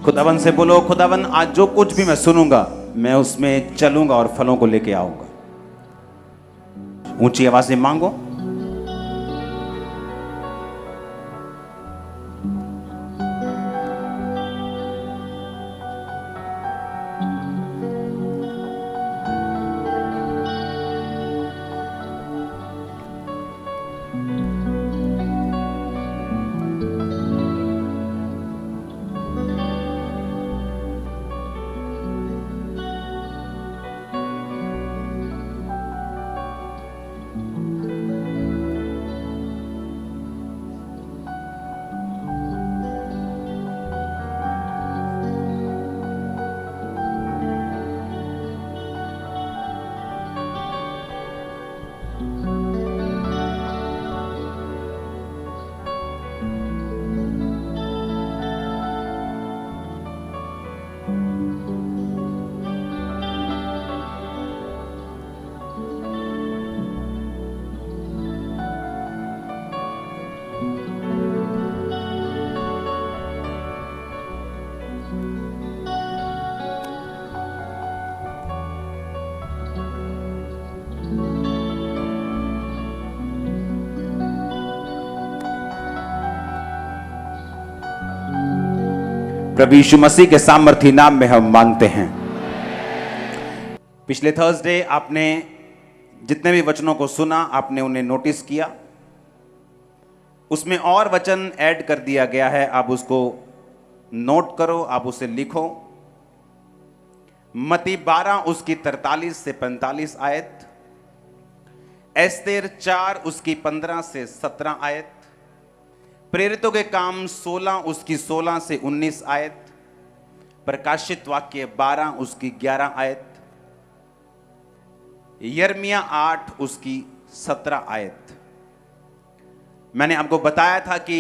खुदावन से बोलो, खुदावन आज जो कुछ भी मैं सुनूंगा मैं उसमें चलूंगा और फलों को लेके आऊंगा। ऊंची आवाज से मांगो। प्रभु यीशु मसीह के सामर्थी नाम में हम मांगते हैं। पिछले थर्सडे आपने जितने भी वचनों को सुना आपने उन्हें नोटिस किया, उसमें और वचन ऐड कर दिया गया है। आप उसको नोट करो, आप उसे लिखो। मत्ती 12 उसकी 43 से 45 आयत, एस्तेर 4 उसकी 15 से 17 आयत, प्रेरितों के काम 16 उसकी 16 से 19 आयत, प्रकाशित वाक्य 12 उसकी 11 आयत, यिर्मयाह 8 उसकी 17 आयत। मैंने आपको बताया था कि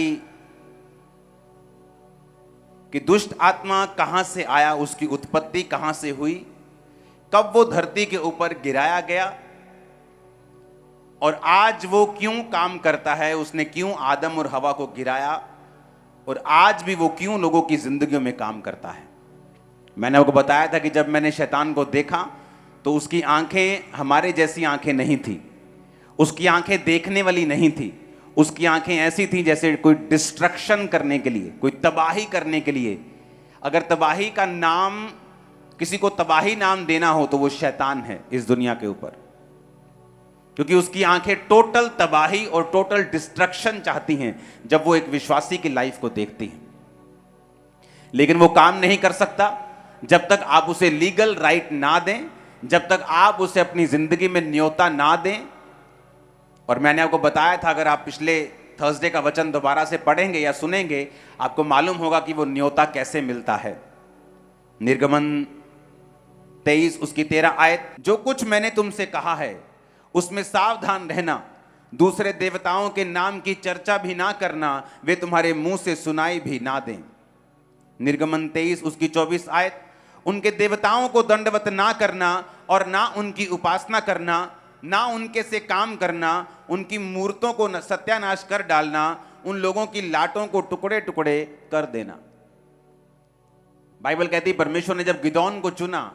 दुष्ट आत्मा कहां से आया, उसकी उत्पत्ति कहां से हुई, कब वो धरती के ऊपर गिराया गया और आज वो क्यों काम करता है, उसने क्यों आदम और हवा को गिराया और आज भी वो क्यों लोगों की जिंदगियों में काम करता है। मैंने आपको बताया था कि जब मैंने शैतान को देखा तो उसकी आंखें हमारे जैसी आंखें नहीं थी, उसकी आंखें देखने वाली नहीं थी, उसकी आंखें ऐसी थी जैसे कोई डिस्ट्रक्शन करने के लिए, कोई तबाही करने के लिए। अगर तबाही का नाम, किसी को तबाही नाम देना हो तो वो शैतान है इस दुनिया के ऊपर, क्योंकि उसकी आंखें टोटल तबाही और टोटल डिस्ट्रक्शन चाहती हैं जब वो एक विश्वासी की लाइफ को देखती हैं। लेकिन वो काम नहीं कर सकता जब तक आप उसे लीगल राइट ना दें, जब तक आप उसे अपनी जिंदगी में न्योता ना दें। और मैंने आपको बताया था, अगर आप पिछले थर्सडे का वचन दोबारा से पढ़ेंगे या सुनेंगे आपको मालूम होगा कि वो न्योता कैसे मिलता है। निर्गमन 23 उसकी 13 आयत, जो कुछ मैंने तुमसे कहा है उसमें सावधान रहना, दूसरे देवताओं के नाम की चर्चा भी ना करना, वे तुम्हारे मुंह से सुनाई भी ना दें। निर्गमन 23 उसकी 24 आयत, उनके देवताओं को दंडवत ना करना और ना उनकी उपासना करना, ना उनके से काम करना, उनकी मूर्तों को सत्यानाश कर डालना, उन लोगों की लाटों को टुकड़े टुकड़े कर देना। बाइबल कहती परमेश्वर ने जब गिदोन को चुना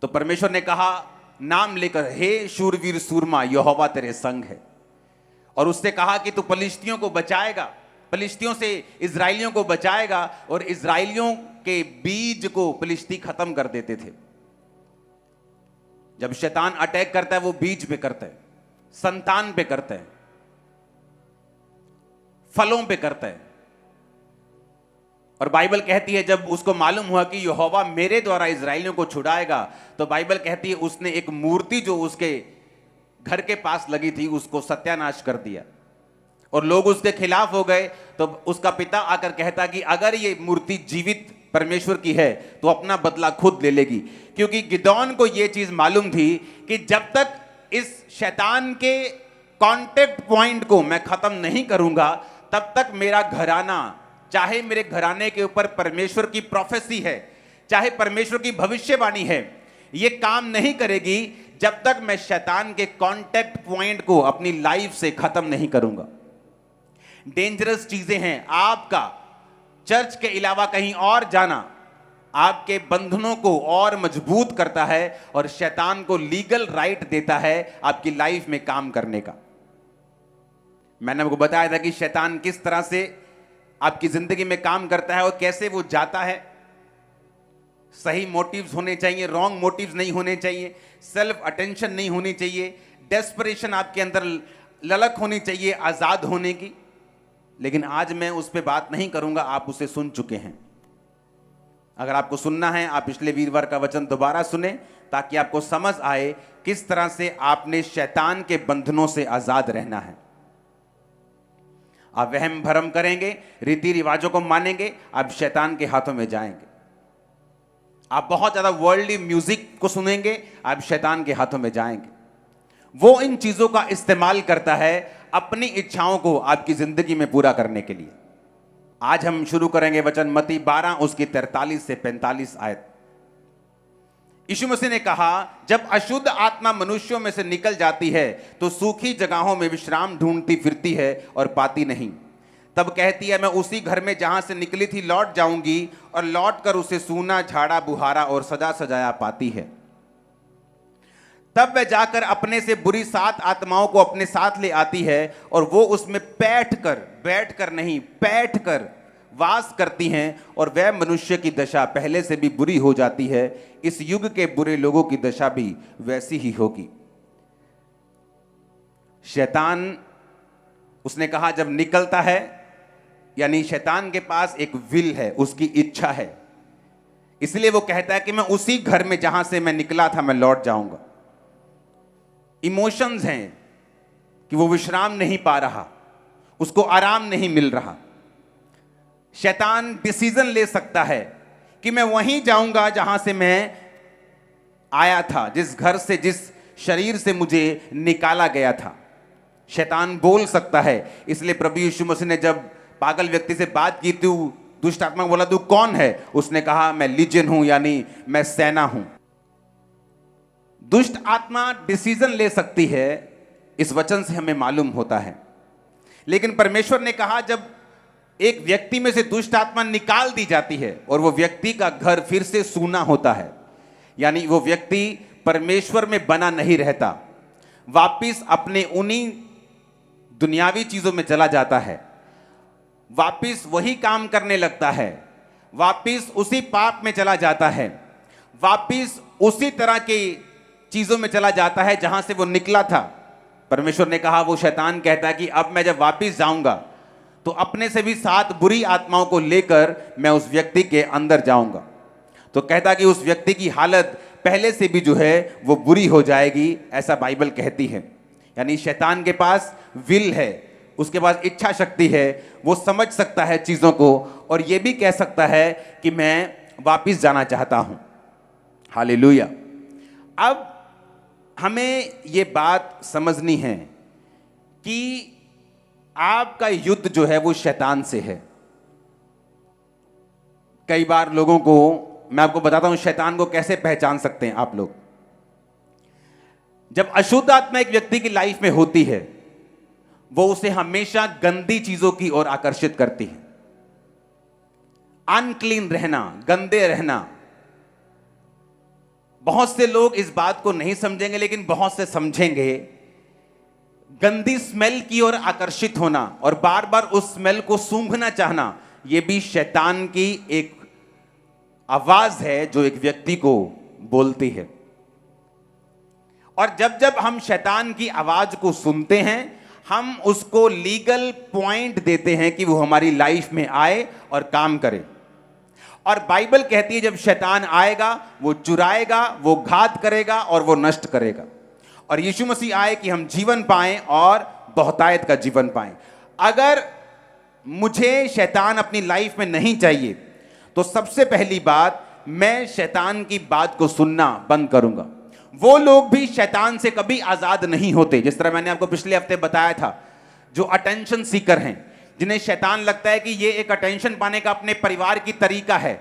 तो परमेश्वर ने कहा नाम लेकर, हे शूरवीर सूरमा, यहोवा तेरे संग है। और उससे कहा कि तू पलिश्तियों को बचाएगा, पलिश्तियों से इजराइलियों को बचाएगा। और इजराइलियों के बीज को पलिश्ती खत्म कर देते थे। जब शैतान अटैक करता है वो बीज पे करता है, संतान पे करता है, फलों पे करता है। और बाइबल कहती है जब उसको मालूम हुआ कि यहोवा मेरे द्वारा इजराइलियों को छुड़ाएगा, तो बाइबल कहती है उसने एक मूर्ति जो उसके घर के पास लगी थी उसको सत्यानाश कर दिया और लोग उसके खिलाफ हो गए। तो उसका पिता आकर कहता कि अगर ये मूर्ति जीवित परमेश्वर की है तो अपना बदला खुद ले लेगी, क्योंकि गिदोन को यह चीज मालूम थी कि जब तक इस शैतान के कांटेक्ट पॉइंट को मैं खत्म नहीं करूंगा तब तक मेरा घराना, चाहे मेरे घराने के ऊपर परमेश्वर की प्रोफेसी है, चाहे परमेश्वर की भविष्यवाणी है, ये काम नहीं करेगी जब तक मैं शैतान के कांटेक्ट पॉइंट को अपनी लाइफ से खत्म नहीं करूंगा। डेंजरस चीजें हैं। आपका चर्च के अलावा कहीं और जाना आपके बंधनों को और मजबूत करता है और शैतान को लीगल राइट देता है आपकी लाइफ में काम करने का। मैंने आपको बताया था कि शैतान किस तरह से आपकी जिंदगी में काम करता है और कैसे वो जाता है। सही मोटिव्स होने चाहिए, रॉन्ग मोटिव्स नहीं होने चाहिए, सेल्फ अटेंशन नहीं होनी चाहिए, डेस्परेशन आपके अंदर ललक होनी चाहिए आजाद होने की। लेकिन आज मैं उस पर बात नहीं करूंगा, आप उसे सुन चुके हैं। अगर आपको सुनना है आप पिछले वीरवार का वचन दोबारा सुने ताकि आपको समझ आए किस तरह से आपने शैतान के बंधनों से आजाद रहना है। आप वहम भरम करेंगे, रीति रिवाजों को मानेंगे, आप शैतान के हाथों में जाएंगे। आप बहुत ज्यादा वर्ल्डली म्यूजिक को सुनेंगे, आप शैतान के हाथों में जाएंगे। वो इन चीजों का इस्तेमाल करता है अपनी इच्छाओं को आपकी जिंदगी में पूरा करने के लिए। आज हम शुरू करेंगे वचन मत्ती 12 उसकी 43 से 45 आयत। यीशु मसीह ने कहा, जब अशुद्ध आत्मा मनुष्यों में से निकल जाती है तो सूखी जगहों में विश्राम ढूंढती फिरती है और पाती नहीं। तब कहती है, मैं उसी घर में जहां से निकली थी लौट जाऊंगी, और लौट कर उसे सूना झाड़ा बुहारा और सजा सजाया पाती है। तब वह जाकर अपने से बुरी 7 आत्माओं को अपने साथ ले आती है और वो उसमें बैठकर नहीं बैठकर वास करती हैं, और वह मनुष्य की दशा पहले से भी बुरी हो जाती है। इस युग के बुरे लोगों की दशा भी वैसी ही होगी। शैतान, उसने कहा, जब निकलता है, यानी शैतान के पास एक विल है, उसकी इच्छा है, इसलिए वो कहता है कि मैं उसी घर में जहां से मैं निकला था मैं लौट जाऊंगा। इमोशंस हैं कि वो विश्राम नहीं पा रहा, उसको आराम नहीं मिल रहा। शैतान डिसीजन ले सकता है कि मैं वहीं जाऊंगा जहां से मैं आया था, जिस घर से, जिस शरीर से मुझे निकाला गया था। शैतान बोल सकता है। इसलिए प्रभु यीशु मसीह ने जब पागल व्यक्ति से बात की, तू दुष्ट आत्मा बोला, तू कौन है? उसने कहा, मैं लीजियन हूं, यानी मैं सेना हूं। दुष्ट आत्मा डिसीजन ले सकती है, इस वचन से हमें मालूम होता है। लेकिन परमेश्वर ने कहा, जब एक व्यक्ति में से दुष्ट आत्मा निकाल दी जाती है और वो व्यक्ति का घर फिर से सूना होता है, यानी वो व्यक्ति परमेश्वर में बना नहीं रहता, वापिस अपने उन्हीं दुनियावी चीजों में चला जाता है, वापिस वही काम करने लगता है, वापिस उसी पाप में चला जाता है, वापिस उसी तरह की चीजों में चला जाता है जहां से वो निकला था। परमेश्वर ने कहा, वो शैतान कहता है कि अब मैं जब वापिस जाऊंगा तो अपने से भी 7 बुरी आत्माओं को लेकर मैं उस व्यक्ति के अंदर जाऊंगा। तो कहता कि उस व्यक्ति की हालत पहले से भी जो है वो बुरी हो जाएगी, ऐसा बाइबल कहती है। यानी शैतान के पास विल है, उसके पास इच्छा शक्ति है, वो समझ सकता है चीजों को और ये भी कह सकता है कि मैं वापिस जाना चाहता हूं। हालेलुया। अब हमें ये बात समझनी है कि आपका युद्ध जो है वो शैतान से है। कई बार लोगों को, मैं आपको बताता हूं शैतान को कैसे पहचान सकते हैं आप लोग। जब अशुद्ध आत्मा एक व्यक्ति की लाइफ में होती है, वो उसे हमेशा गंदी चीजों की ओर आकर्षित करती है। अनक्लीन रहना, गंदे रहना। बहुत से लोग इस बात को नहीं समझेंगे, लेकिन बहुत से समझेंगे। गंदी स्मेल की ओर आकर्षित होना और बार बार उस स्मेल को सूंघना चाहना, यह भी शैतान की एक आवाज है जो एक व्यक्ति को बोलती है। और जब जब हम शैतान की आवाज को सुनते हैं, हम उसको लीगल पॉइंट देते हैं कि वो हमारी लाइफ में आए और काम करे। और बाइबल कहती है, जब शैतान आएगा वो चुराएगा, वो घात करेगा और वो नष्ट करेगा। और यीशु मसीह आए कि हम जीवन पाएं और बहुतायत का जीवन पाएं। अगर मुझे शैतान अपनी लाइफ में नहीं चाहिए तो सबसे पहली बात, मैं शैतान की बात को सुनना बंद करूंगा। वो लोग भी शैतान से कभी आजाद नहीं होते, जिस तरह मैंने आपको पिछले हफ्ते बताया था, जो अटेंशन सीकर हैं, जिन्हें शैतान लगता है कि ये एक अटेंशन पाने का अपने परिवार की तरीका है,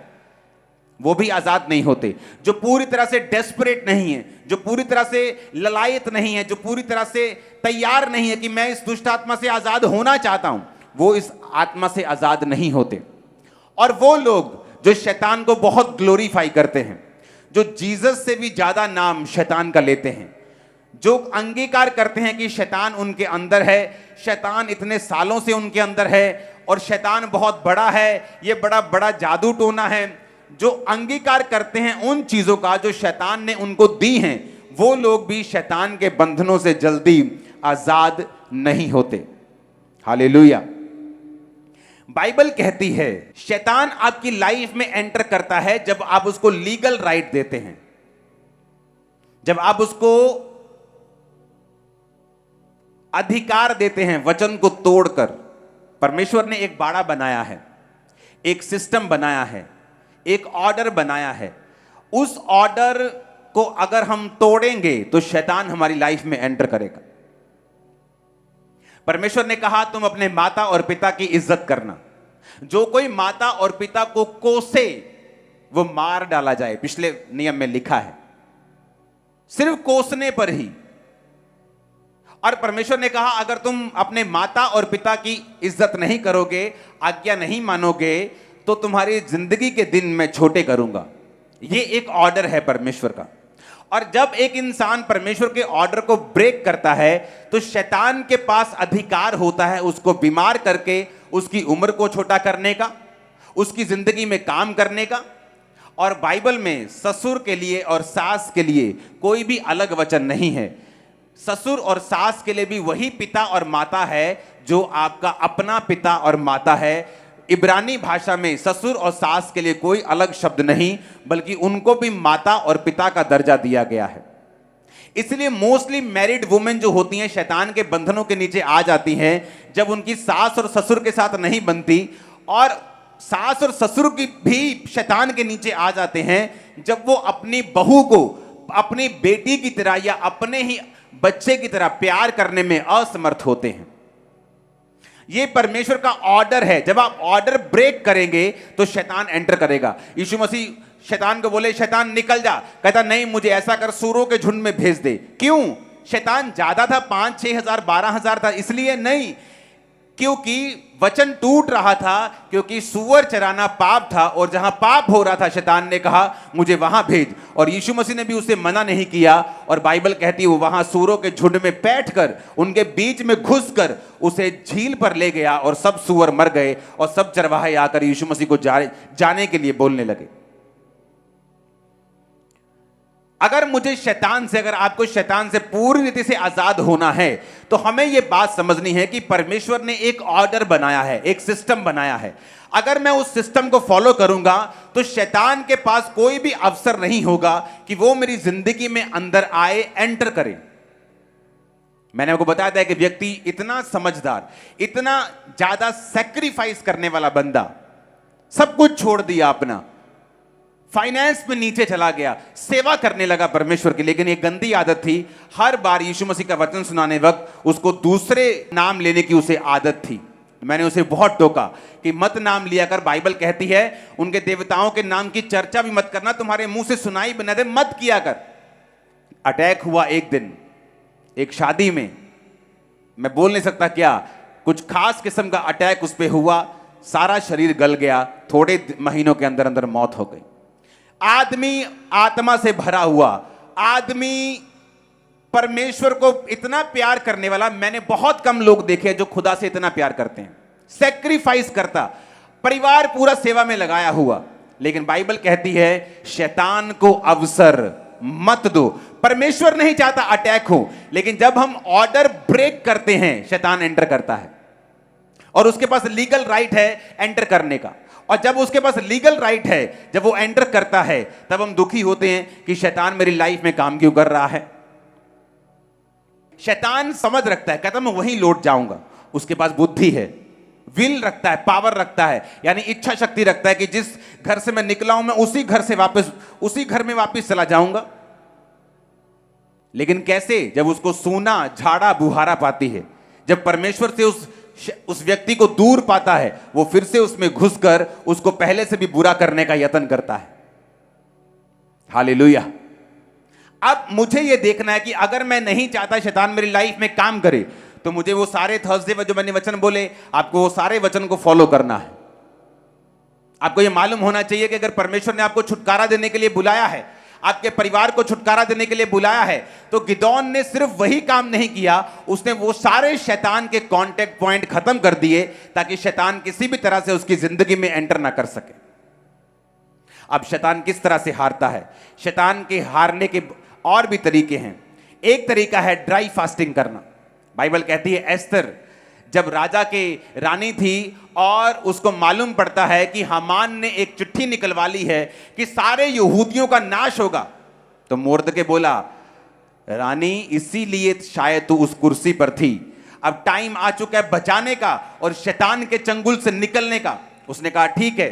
वो भी आजाद नहीं होते। जो पूरी तरह से डेस्परेट नहीं है, जो पूरी तरह से ललायत नहीं है, जो पूरी तरह से तैयार नहीं है कि मैं इस दुष्ट आत्मा से आजाद होना चाहता हूं, वो इस आत्मा से आजाद नहीं होते। और वो लोग जो शैतान को बहुत ग्लोरीफाई करते हैं, जो जीसस से भी ज्यादा नाम शैतान का लेते हैं, जो अंगीकार करते हैं कि शैतान उनके अंदर है, शैतान इतने सालों से उनके अंदर है और शैतान बहुत बड़ा है, ये बड़ा बड़ा जादू टोना है, जो अंगीकार करते हैं उन चीजों का जो शैतान ने उनको दी हैं, वो लोग भी शैतान के बंधनों से जल्दी आजाद नहीं होते। हालेलुया। बाइबल कहती है शैतान आपकी लाइफ में एंटर करता है जब आप उसको लीगल राइट देते हैं, जब आप उसको अधिकार देते हैं वचन को तोड़कर। परमेश्वर ने एक बाड़ा बनाया है, एक सिस्टम बनाया है, एक ऑर्डर बनाया है। उस ऑर्डर को अगर हम तोड़ेंगे तो शैतान हमारी लाइफ में एंटर करेगा। परमेश्वर ने कहा तुम अपने माता और पिता की इज्जत करना। जो कोई माता और पिता को कोसे वो मार डाला जाए, पिछले नियम में लिखा है, सिर्फ कोसने पर ही। और परमेश्वर ने कहा अगर तुम अपने माता और पिता की इज्जत नहीं करोगे, आज्ञा नहीं मानोगे, तो तुम्हारी जिंदगी के दिन मैं छोटे करूंगा। ये एक ऑर्डर है परमेश्वर का। और जब एक इंसान परमेश्वर के ऑर्डर को ब्रेक करता है तो शैतान के पास अधिकार होता है उसको बीमार करके उसकी उम्र को छोटा करने का, उसकी जिंदगी में काम करने का। और बाइबल में ससुर के लिए और सास के लिए कोई भी अलग वचन नहीं है। ससुर और सास के लिए भी वही पिता और माता है जो आपका अपना पिता और माता है। इब्रानी भाषा में ससुर और सास के लिए कोई अलग शब्द नहीं, बल्कि उनको भी माता और पिता का दर्जा दिया गया है। इसलिए मोस्टली मैरिड वुमेन जो होती हैं शैतान के बंधनों के नीचे आ जाती हैं जब उनकी सास और ससुर के साथ नहीं बनती, और सास और ससुर की भी शैतान के नीचे आ जाते हैं जब वो अपनी बहू को अपनी बेटी की तरह या अपने ही बच्चे की तरह प्यार करने में असमर्थ होते हैं। ये परमेश्वर का ऑर्डर है। जब आप ऑर्डर ब्रेक करेंगे तो शैतान एंटर करेगा। यीशु मसीह शैतान को बोले शैतान निकल जा, कहता नहीं मुझे ऐसा कर सूरों के झुंड में भेज दे। क्यों? शैतान ज्यादा था, 5-6 हजार 12 हजार था, इसलिए नहीं, क्योंकि वचन टूट रहा था, क्योंकि सुअर चराना पाप था और जहां पाप हो रहा था शैतान ने कहा मुझे वहां भेज। और यीशु मसीह ने भी उसे मना नहीं किया। और बाइबल कहती है वो वहां सूरों के झुंड में बैठकर उनके बीच में घुसकर उसे झील पर ले गया और सब सुअर मर गए और सब चरवाहे आकर यीशु मसीह को जाने के लिए बोलने लगे। अगर मुझे शैतान से, अगर आपको शैतान से पूरी रीति से आजाद होना है तो हमें यह बात समझनी है कि परमेश्वर ने एक ऑर्डर बनाया है, एक सिस्टम बनाया है। अगर मैं उस सिस्टम को फॉलो करूंगा तो शैतान के पास कोई भी अवसर नहीं होगा कि वो मेरी जिंदगी में अंदर आए, एंटर करे। मैंने आपको बताया था कि व्यक्ति इतना समझदार, इतना ज्यादा सैक्रिफाइस करने वाला बंदा, सब कुछ छोड़ दिया अपना, फाइनेंस में नीचे चला गया, सेवा करने लगा परमेश्वर की। लेकिन एक गंदी आदत थी, हर बार यीशु मसीह का वचन सुनाने वक्त उसको दूसरे नाम लेने की उसे आदत थी। मैंने उसे बहुत टोका कि मत नाम लिया कर। बाइबल कहती है उनके देवताओं के नाम की चर्चा भी मत करना, तुम्हारे मुंह से सुनाई बना दे, मत किया कर। अटैक हुआ एक दिन एक शादी में, मैं बोल नहीं सकता क्या, कुछ खास किस्म का अटैक उस पर हुआ, सारा शरीर गल गया, थोड़े महीनों के अंदर अंदर मौत हो गई। आदमी आत्मा से भरा हुआ, आदमी परमेश्वर को इतना प्यार करने वाला, मैंने बहुत कम लोग देखे जो खुदा से इतना प्यार करते हैं, सैक्रिफाइस करता, परिवार पूरा सेवा में लगाया हुआ। लेकिन बाइबल कहती है शैतान को अवसर मत दो। परमेश्वर नहीं चाहता अटैक हो, लेकिन जब हम ऑर्डर ब्रेक करते हैं शैतान एंटर करता है और उसके पास लीगल राइट है एंटर करने का। और जब उसके पास लीगल राइट है, जब वो एंटर करता है, तब हम दुखी होते हैं कि शैतान मेरी लाइफ में काम क्यों कर रहा है। शैतान समझ रखता है, कहता मैं वहीं लौट जाऊंगा। उसके पास बुद्धि है, विल रखता है, पावर रखता है, यानी इच्छा शक्ति रखता है कि जिस घर से मैं निकला हूं मैं उसी घर से वापस, उसी घर में वापस चला जाऊंगा। लेकिन कैसे? जब उसको सूना झाड़ा बुहारा पाती है, जब परमेश्वर से उस व्यक्ति को दूर पाता है, वो फिर से उसमें घुसकर उसको पहले से भी बुरा करने का यत्न करता है। हालेलुया। अब मुझे यह देखना है कि अगर मैं नहीं चाहता शैतान मेरी लाइफ में काम करे, तो मुझे वो सारे थर्सडे जो मैंने वचन बोले, आपको वो सारे वचन को फॉलो करना है। आपको यह मालूम होना चाहिए कि अगर परमेश्वर ने आपको छुटकारा देने के लिए बुलाया है, आपके परिवार को छुटकारा देने के लिए बुलाया है, तो गिदोन ने सिर्फ वही काम नहीं किया, उसने वो सारे शैतान के कांटेक्ट पॉइंट खत्म कर दिए ताकि शैतान किसी भी तरह से उसकी जिंदगी में एंटर ना कर सके। अब शैतान किस तरह से हारता है? शैतान के हारने के और भी तरीके हैं। एक तरीका है ड्राई फास्टिंग करना। बाइबल कहती है एस्तर जब राजा के रानी थी और उसको मालूम पड़ता है कि हामान ने एक चिट्ठी निकलवा ली है कि सारे यहूदियों का नाश होगा, तो मोर्दके बोला, रानी इसीलिए शायद तू उस कुर्सी पर थी, अब टाइम आ चुका है बचाने का और शैतान के चंगुल से निकलने का। उसने कहा ठीक है,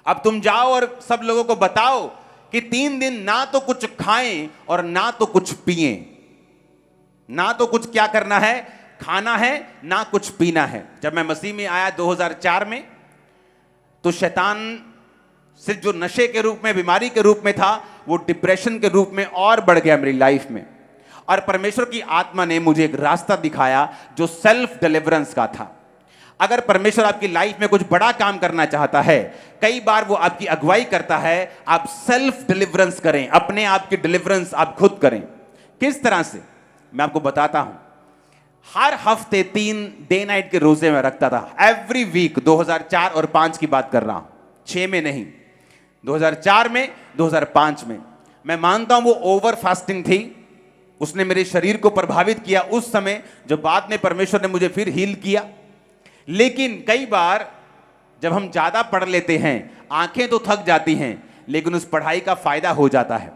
अब तुम जाओ और सब लोगों को बताओ कि 3 दिन ना तो कुछ खाएं और ना तो कुछ पिएं। ना तो कुछ क्या करना है, खाना है, ना कुछ पीना है। जब मैं मसीह में आया 2004 में, तो शैतान सिर्फ जो नशे के रूप में, बीमारी के रूप में था, वो डिप्रेशन के रूप में और बढ़ गया मेरी लाइफ में। और परमेश्वर की आत्मा ने मुझे एक रास्ता दिखाया जो सेल्फ डिलीवरेंस का था। अगर परमेश्वर आपकी लाइफ में कुछ बड़ा काम करना चाहता है, कई बार वो आपकी अगुवाई करता है, आप सेल्फ डिलीवरेंस करें, अपने आप की डिलीवरेंस आप खुद करें। किस तरह से, मैं आपको बताता हूं। हर हफ्ते 3 डे नाइट के रोजे में रखता था, एवरी वीक। 2004 और 5 की बात कर रहा हूं, 6 में नहीं, 2004 में, 2005 में। मैं मानता हूं वो ओवर फास्टिंग थी, उसने मेरे शरीर को प्रभावित किया उस समय, जो बाद में परमेश्वर ने मुझे फिर हील किया। लेकिन कई बार जब हम ज्यादा पढ़ लेते हैं, आंखें तो थक जाती हैं, लेकिन उस पढ़ाई का फायदा हो जाता है।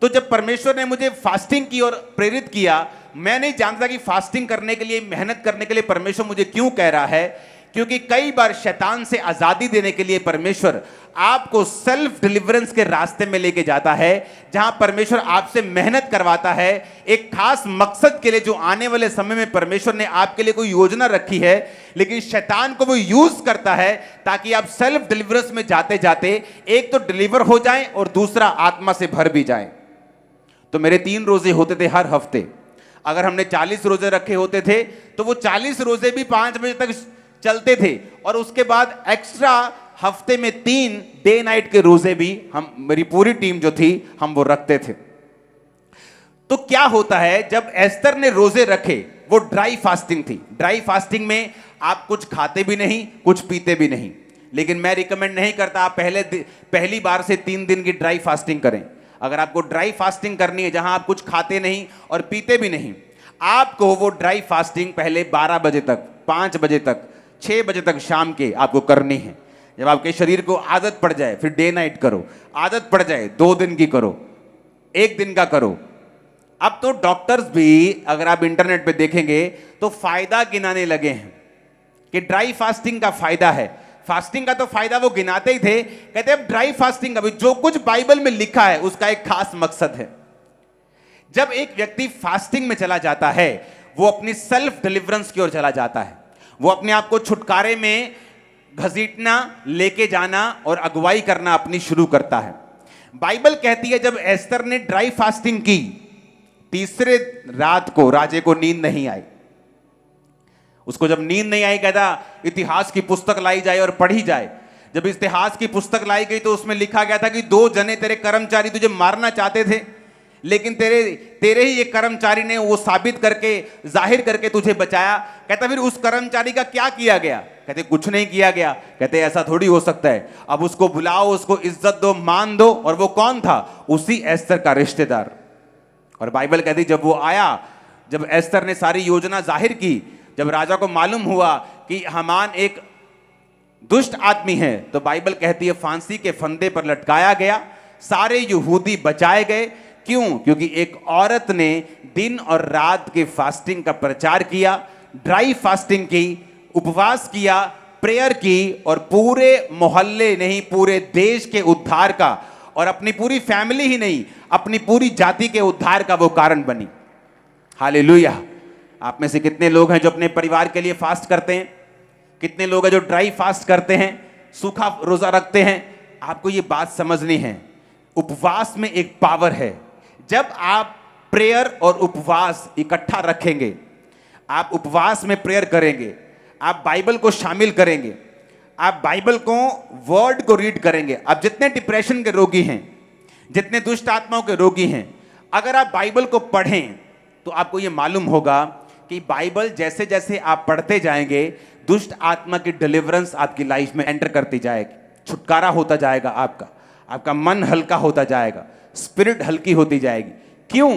तो जब परमेश्वर ने मुझे फास्टिंग की ओर प्रेरित किया, मैं नहीं जानता कि फास्टिंग करने के लिए, मेहनत करने के लिए परमेश्वर मुझे क्यों कह रहा है। क्योंकि कई बार शैतान से आजादी देने के लिए परमेश्वर आपको सेल्फ डिलीवरेंस के रास्ते में लेके जाता है, जहां परमेश्वर आपसे मेहनत करवाता है एक खास मकसद के लिए, जो आने वाले समय में परमेश्वर ने आपके लिए कोई योजना रखी है। लेकिन शैतान को वो यूज करता है ताकि आप सेल्फ डिलीवरेंस में जाते जाते एक तो डिलीवर हो जाएं और दूसरा आत्मा से भर भी जाएं। तो मेरे 3 रोजे होते थे हर हफ्ते। अगर हमने 40 रोजे रखे होते थे तो वो 40 रोजे भी 5 बजे तक चलते थे, और उसके बाद एक्स्ट्रा हफ्ते में 3 डे नाइट के रोजे भी हम, मेरी पूरी टीम जो थी, हम वो रखते थे। तो क्या होता है, जब एस्तर ने रोजे रखे, वो ड्राई फास्टिंग थी। ड्राई फास्टिंग में आप कुछ खाते भी नहीं, कुछ पीते भी नहीं। लेकिन मैं रिकमेंड नहीं करता आप पहली बार से 3 दिन की ड्राई फास्टिंग करें। अगर आपको ड्राई फास्टिंग करनी है जहां आप कुछ खाते नहीं और पीते भी नहीं, आपको वो ड्राई फास्टिंग पहले 12 बजे तक, 5 बजे तक, 6 बजे तक शाम के आपको करनी है। जब आपके शरीर को आदत पड़ जाए, फिर डे नाइट करो। आदत पड़ जाए 2 दिन की करो, 1 दिन का करो। अब तो डॉक्टर्स भी, अगर आप इंटरनेट पे देखेंगे तो फायदा गिनाने लगे हैं कि ड्राई फास्टिंग का फायदा है। फास्टिंग का तो फायदा वो गिनाते ही थे, कहते हैं ड्राई फास्टिंग, अभी जो कुछ बाइबल में लिखा है उसका एक खास मकसद है। जब एक व्यक्ति फास्टिंग में चला जाता है, वो अपनी सेल्फ डिलीवरेंस की ओर चला जाता है। वो अपने आप को छुटकारे में घसीटना, लेके जाना और अगुवाई करना अपनी शुरू करता है। बाइबल कहती है जब एस्तर ने ड्राई फास्टिंग की, तीसरे रात को राजे को नींद नहीं आई। उसको जब नींद नहीं आई, कहता इतिहास की पुस्तक लाई जाए और पढ़ी जाए। जब इतिहास की पुस्तक लाई गई तो उसमें लिखा गया था कि 2 जने तेरे कर्मचारी तुझे मारना चाहते थे, लेकिन तेरे ही एक कर्मचारी ने वो साबित करके, जाहिर करके तुझे बचाया। कहता फिर उस कर्मचारी का क्या किया गया? कहते कुछ नहीं किया गया। कहते ऐसा थोड़ी हो सकता है, अब उसको बुलाओ, उसको इज्जत दो, मान दो। और वो कौन था? उसी एस्तर का रिश्तेदार। और बाइबल कहती जब वो आया, जब एस्तर ने सारी योजना जाहिर की, जब राजा को मालूम हुआ कि हामान एक दुष्ट आदमी है, तो बाइबल कहती है फांसी के फंदे पर लटकाया गया। सारे यहूदी बचाए गए। क्यों? क्योंकि एक औरत ने दिन और रात के फास्टिंग का प्रचार किया, ड्राई फास्टिंग की, उपवास किया, प्रेयर की, और पूरे मोहल्ले नहीं, पूरे देश के उद्धार का, और अपनी पूरी फैमिली ही नहीं, अपनी पूरी जाति के उद्धार का वो कारण बनी। हालेलुया। आप में से कितने लोग हैं जो अपने परिवार के लिए फास्ट करते हैं? कितने लोग हैं जो ड्राई फास्ट करते हैं, सूखा रोजा रखते हैं? आपको ये बात समझनी है, उपवास में एक पावर है। जब आप प्रेयर और उपवास इकट्ठा रखेंगे, आप उपवास में प्रेयर करेंगे, आप बाइबल को शामिल करेंगे, आप बाइबल को, वर्ड को रीड करेंगे, आप जितने डिप्रेशन के रोगी हैं, जितने दुष्ट आत्माओं के रोगी हैं, अगर आप बाइबल को पढ़ें तो आपको यह मालूम होगा कि बाइबल जैसे जैसे आप पढ़ते जाएंगे, दुष्ट आत्मा की डिलीवरेंस आपकी लाइफ में एंटर करती जाएगी, छुटकारा होता जाएगा, आपका मन हल्का होता जाएगा, स्पिरिट हल्की होती जाएगी। क्यों?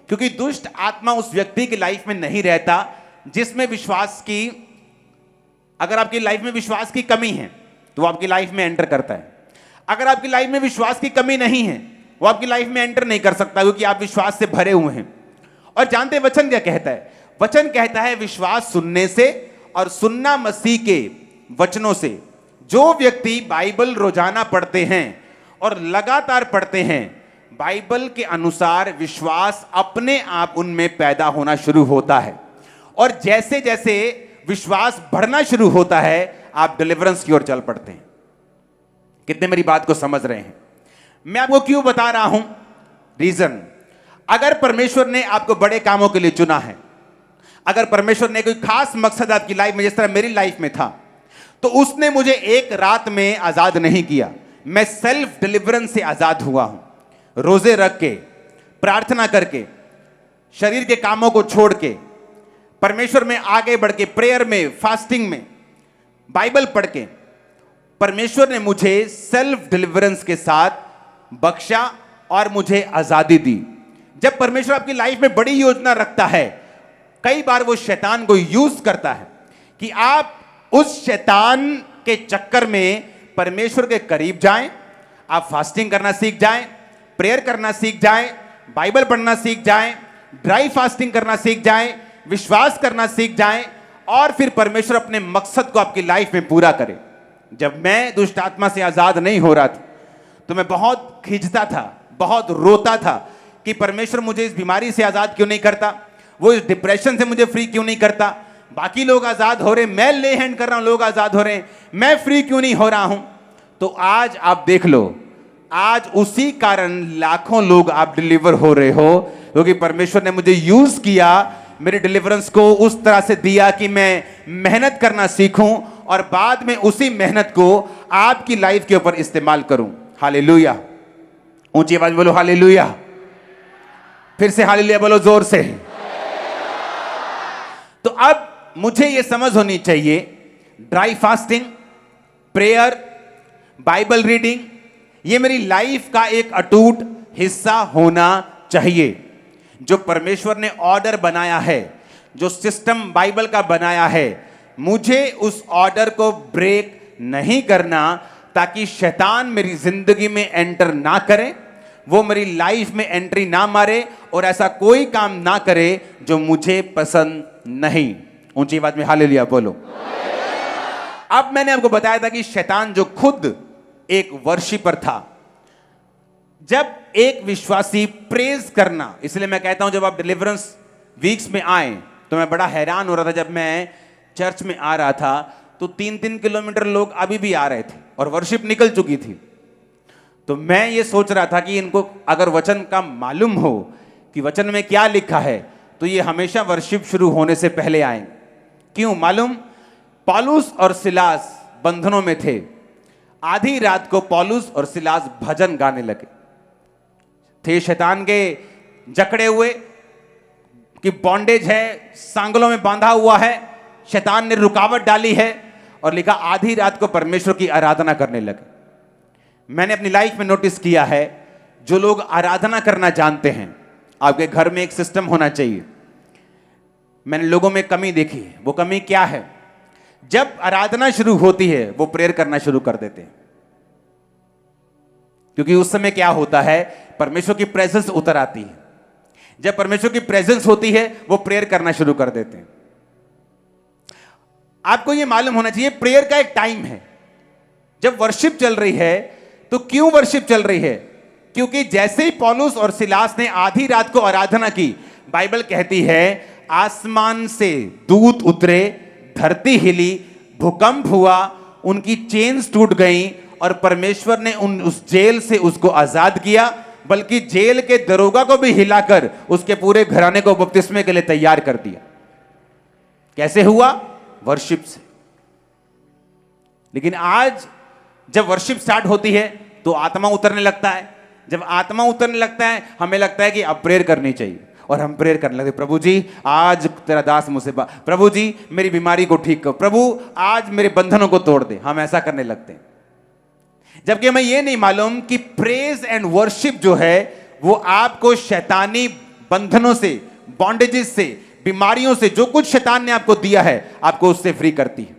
क्योंकि दुष्ट आत्मा उस व्यक्ति की लाइफ में नहीं रहता जिसमें विश्वास की, अगर आपकी लाइफ में विश्वास की कमी है तो वो आपकी लाइफ में एंटर करता है। अगर आपकी लाइफ में विश्वास की कमी नहीं है, वो आपकी लाइफ में एंटर नहीं कर सकता, क्योंकि आप विश्वास से भरे हुए हैं। और जानते हैं वचन क्या कहता है? वचन कहता है विश्वास सुनने से और सुनना मसीह के वचनों से। जो व्यक्ति बाइबल रोजाना पढ़ते हैं और लगातार पढ़ते हैं, बाइबल के अनुसार विश्वास अपने आप उनमें पैदा होना शुरू होता है। और जैसे जैसे विश्वास बढ़ना शुरू होता है, आप डिलीवरेंस की ओर चल पड़ते हैं। कितने मेरी बात को समझ रहे हैं? मैं आपको क्यों बता रहा हूं? रीजन, अगर परमेश्वर ने आपको बड़े कामों के लिए चुना है, अगर परमेश्वर ने कोई खास मकसद आपकी लाइफ में, जिस तरह मेरी लाइफ में था, तो उसने मुझे एक रात में आजाद नहीं किया। मैं सेल्फ डिलीवरेंस से आजाद हुआ हूं, रोजे रख के, प्रार्थना करके, शरीर के कामों को छोड़ के, परमेश्वर में आगे बढ़ के, प्रेयर में, फास्टिंग में, बाइबल पढ़ के, परमेश्वर ने मुझे सेल्फ डिलीवरेंस के साथ बख्शा और मुझे आजादी दी। जब परमेश्वर आपकी लाइफ में बड़ी योजना रखता है, कई बार वो शैतान को यूज करता है कि आप उस शैतान के चक्कर में परमेश्वर के करीब जाएं, आप फास्टिंग करना सीख जाएं, प्रेयर करना सीख जाएं, बाइबल पढ़ना सीख जाएं, ड्राई फास्टिंग करना सीख जाएं, विश्वास करना सीख जाएं, और फिर परमेश्वर अपने मकसद को आपकी लाइफ में पूरा करे। जब मैं दुष्ट आत्मा से आजाद नहीं हो रहा था तो मैं बहुत खिंचता था, बहुत रोता था कि परमेश्वर मुझे इस बीमारी से आजाद क्यों नहीं करता, वो इस डिप्रेशन से मुझे फ्री क्यों नहीं करता। बाकी लोग आजाद हो रहे, मैं ले हैंड कर रहा हूं, लोग आजाद हो रहे हैं, मैं फ्री क्यों नहीं हो रहा हूं। तो आज आप देख लो, आज उसी कारण लाखों लोग आप डिलीवर हो रहे हो, क्योंकि परमेश्वर ने मुझे यूज किया, मेरी डिलीवरेंस को उस तरह से दिया कि मैं मेहनत करना सीखूं और बाद में उसी मेहनत को आपकी लाइफ के ऊपर इस्तेमाल करूं। हालेलुया! ऊंची आवाज बोलो हालेलुया! फिर से हालेलुया बोलो जोर से। तो अब मुझे यह समझ होनी चाहिए, dry fasting, prayer, Bible reading, यह मेरी लाइफ का एक अटूट हिस्सा होना चाहिए। जो परमेश्वर ने ऑर्डर बनाया है, जो सिस्टम बाइबल का बनाया है, मुझे उस ऑर्डर को ब्रेक नहीं करना, ताकि शैतान मेरी जिंदगी में एंटर ना करे, वो मेरी लाइफ में एंट्री ना मारे और ऐसा कोई काम ना करे जो मुझे पसंद नहीं। ऊंची आवाज में हालेलुया बोलो। अब मैंने आपको बताया था कि शैतान जो खुद एक वर्शिपर था, जब एक विश्वासी प्रेज करना, इसलिए मैं कहता हूं जब आप डिलीवरेंस वीक्स में आए तो मैं बड़ा हैरान हो रहा था। जब मैं चर्च में आ रहा था तो 3-3 किलोमीटर लोग अभी भी आ रहे थे और वर्शिप निकल चुकी थी। तो मैं ये सोच रहा था कि इनको अगर वचन का मालूम हो कि वचन में क्या लिखा है, तो ये हमेशा वर्शिप शुरू होने से पहले आएंगे। क्यों मालूम? पौलुस और सिलास बंधनों में थे। आधी रात को पौलुस और सिलास भजन गाने लगे थे। शैतान के जकड़े हुए कि बॉन्डेज है, सांगलों में बांधा हुआ है, शैतान ने रुकावट डाली है, और लिखा आधी रात को परमेश्वर की आराधना करने लगे। मैंने अपनी लाइफ में नोटिस किया है, जो लोग आराधना करना जानते हैं, आपके घर में एक सिस्टम होना चाहिए। मैंने लोगों में कमी देखी है। वो कमी क्या है? जब आराधना शुरू होती है वो प्रेयर करना शुरू कर देते हैं, क्योंकि उस समय क्या होता है, परमेश्वर की प्रेजेंस उतर आती है। जब परमेश्वर की प्रेजेंस होती है वो प्रेयर करना शुरू कर देते हैं। आपको यह मालूम होना चाहिए, प्रेयर का एक टाइम है। जब वर्शिप चल रही है, तो क्यों वर्शिप चल रही है? क्योंकि जैसे ही पौलुस और सिलास ने आधी रात को आराधना की, बाइबल कहती है आसमान से दूत उतरे, धरती हिली, भूकंप हुआ, उनकी चेन्स टूट गई और परमेश्वर ने उस जेल से उसको आजाद किया, बल्कि जेल के दरोगा को भी हिलाकर उसके पूरे घराने को बपतिस्मे के लिए तैयार कर दिया। कैसे हुआ? वर्शिप से। लेकिन आज जब वर्शिप स्टार्ट होती है तो आत्मा उतरने लगता है। जब आत्मा उतरने लगता है हमें लगता है कि अब प्रेयर करनी चाहिए, और हम प्रेयर करने लगते, प्रभु जी आज तेरा दास मुझसे प्रभु जी मेरी बीमारी को ठीक करो, प्रभु आज मेरे बंधनों को तोड़ दे। हम ऐसा करने लगते हैं, जबकि हमें यह नहीं मालूम कि प्रेज एंड वर्शिप जो है वो आपको शैतानी बंधनों से, बॉन्डेजेस से, बीमारियों से, जो कुछ शैतान ने आपको दिया है, आपको उससे फ्री करती है।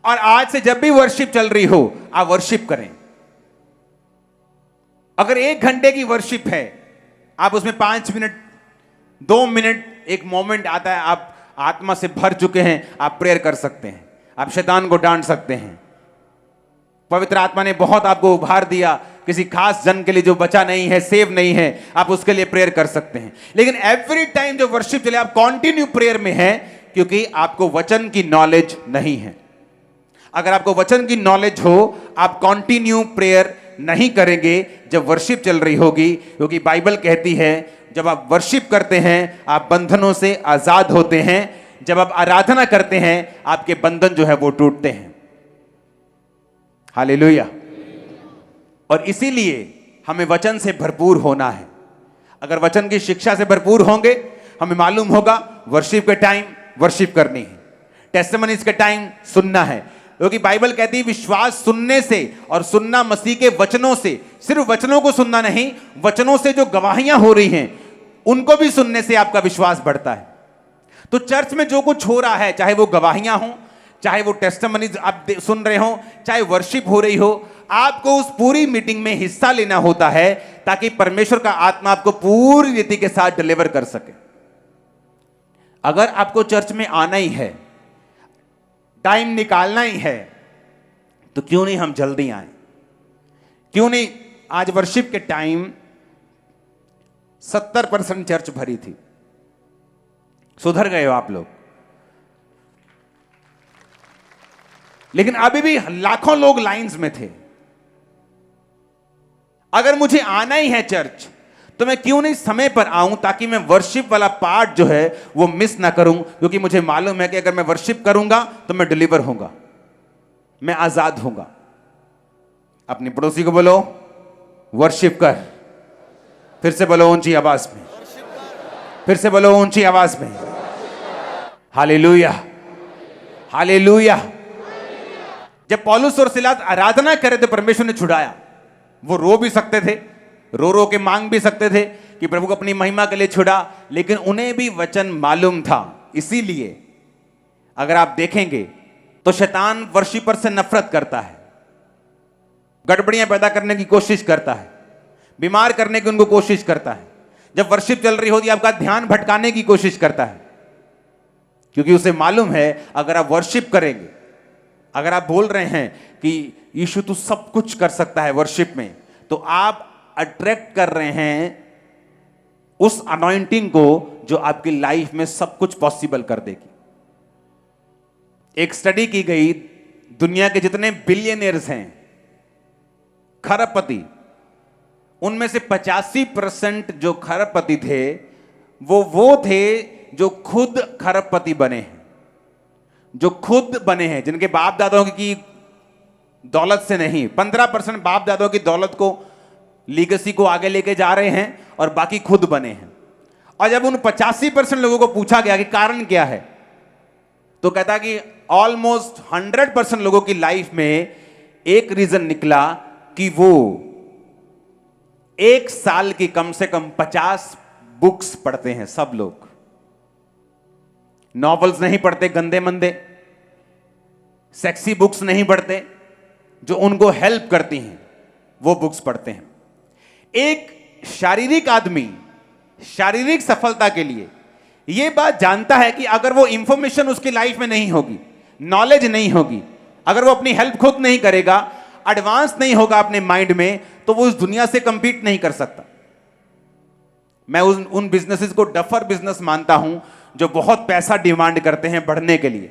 और आज से जब भी वर्शिप चल रही हो आप वर्शिप करें। अगर 1 घंटे की वर्शिप है, आप उसमें 5 मिनट, 2 मिनट, एक मोमेंट आता है, आप आत्मा से भर चुके हैं, आप प्रेयर कर सकते हैं, आप शैतान को डांट सकते हैं। पवित्र आत्मा ने बहुत आपको उभार दिया, किसी खास जन के लिए जो बचा नहीं है, सेव नहीं है, आप उसके लिए प्रेयर कर सकते हैं। लेकिन एवरी टाइम जो वर्शिप चले आप कंटिन्यू प्रेयर में हैं, क्योंकि आपको वचन की नॉलेज नहीं है। अगर आपको वचन की नॉलेज हो, आप कंटिन्यू प्रेयर नहीं करेंगे जब वर्शिप चल रही होगी, क्योंकि बाइबल कहती है जब आप वर्शिप करते हैं आप बंधनों से आजाद होते हैं। जब आप आराधना करते हैं आपके बंधन जो है वो टूटते हैं। हालेलुया। और इसीलिए हमें वचन से भरपूर होना है। अगर वचन की शिक्षा से भरपूर होंगे, हमें मालूम होगा वर्शिप के टाइम वर्शिप करनी है, टेस्टिमनीज के टाइम सुनना है, क्योंकि बाइबल कहती है विश्वास सुनने से, और सुनना मसीह के वचनों से। सिर्फ वचनों को सुनना नहीं, वचनों से जो गवाहियां हो रही हैं उनको भी सुनने से आपका विश्वास बढ़ता है। तो चर्च में जो कुछ हो रहा है, चाहे वो गवाहियां हो, चाहे वो टेस्टिमनीज आप सुन रहे हो, चाहे वर्शिप हो रही हो, आपको उस पूरी मीटिंग में हिस्सा लेना होता है ताकि परमेश्वर का आत्मा आपको पूरी रीति के साथ डिलीवर कर सके। अगर आपको चर्च में आना ही है, टाइम निकालना ही है, तो क्यों नहीं हम जल्दी आए? क्यों नहीं? आज वर्शिप के टाइम 70% चर्च भरी थी। सुधर गए हो आप लोग, लेकिन अभी भी लाखों लोग लाइंस में थे। अगर मुझे आना ही है चर्च, तो मैं क्यों नहीं समय पर आऊं, ताकि मैं वर्शिप वाला पार्ट जो है वो मिस ना करूं, क्योंकि मुझे मालूम है कि अगर मैं वर्शिप करूंगा तो मैं डिलीवर होऊंगा, मैं आजाद होऊंगा। अपनी पड़ोसी को बोलो वर्शिप कर। फिर से बोलो ऊंची आवाज में, फिर से बोलो ऊंची आवाज में, हालेलुया, हालेलुया। जब पौलुस और सिलास आराधना करे तो परमेश्वर ने छुड़ाया। वो रो भी सकते थे, रो रो के मांग भी सकते थे कि प्रभु को अपनी महिमा के लिए छुड़ा, लेकिन उन्हें भी वचन मालूम था। इसीलिए अगर आप देखेंगे तो शैतान वर्शिपर से नफरत करता है, गड़बड़ियां पैदा करने की कोशिश करता है, बीमार करने की उनको कोशिश करता है। जब वर्शिप चल रही होती है आपका ध्यान भटकाने की कोशिश करता है, क्योंकि उसे मालूम है अगर आप वर्शिप करेंगे, अगर आप बोल रहे हैं कि यीशु तू सब कुछ कर सकता है वर्शिप में, तो आप अट्रैक्ट कर रहे हैं उस अनॉइंटिंग को जो आपकी लाइफ में सब कुछ पॉसिबल कर देगी। एक स्टडी की गई, दुनिया के जितने बिलियनियर्स हैं, खरबपति, उनमें से 85% जो खरबपति थे वो थे जो खुद खरबपति बने हैं, जो खुद बने हैं, जिनके बाप दादाओं की दौलत से नहीं। 15% बाप दादाओं की दौलत को, लीगेसी को आगे लेके जा रहे हैं, और बाकी खुद बने हैं। और जब उन 85% लोगों को पूछा गया कि कारण क्या है, तो कहता कि ऑलमोस्ट 100% लोगों की लाइफ में एक रीजन निकला कि वो एक साल की कम से कम 50 बुक्स पढ़ते हैं। सब लोग नॉवेल्स नहीं पढ़ते, गंदे मंदे सेक्सी बुक्स नहीं पढ़ते, जो उनको हेल्प करती हैं वो बुक्स पढ़ते हैं। एक शारीरिक आदमी शारीरिक सफलता के लिए यह बात जानता है कि अगर वो इंफॉर्मेशन उसकी लाइफ में नहीं होगी, नॉलेज नहीं होगी, अगर वो अपनी हेल्प खुद नहीं करेगा, एडवांस नहीं होगा अपने माइंड में, तो वो उस दुनिया से कंपीट नहीं कर सकता। मैं उन बिजनेसेस को डफर बिजनेस मानता हूं जो बहुत पैसा डिमांड करते हैं बढ़ने के लिए।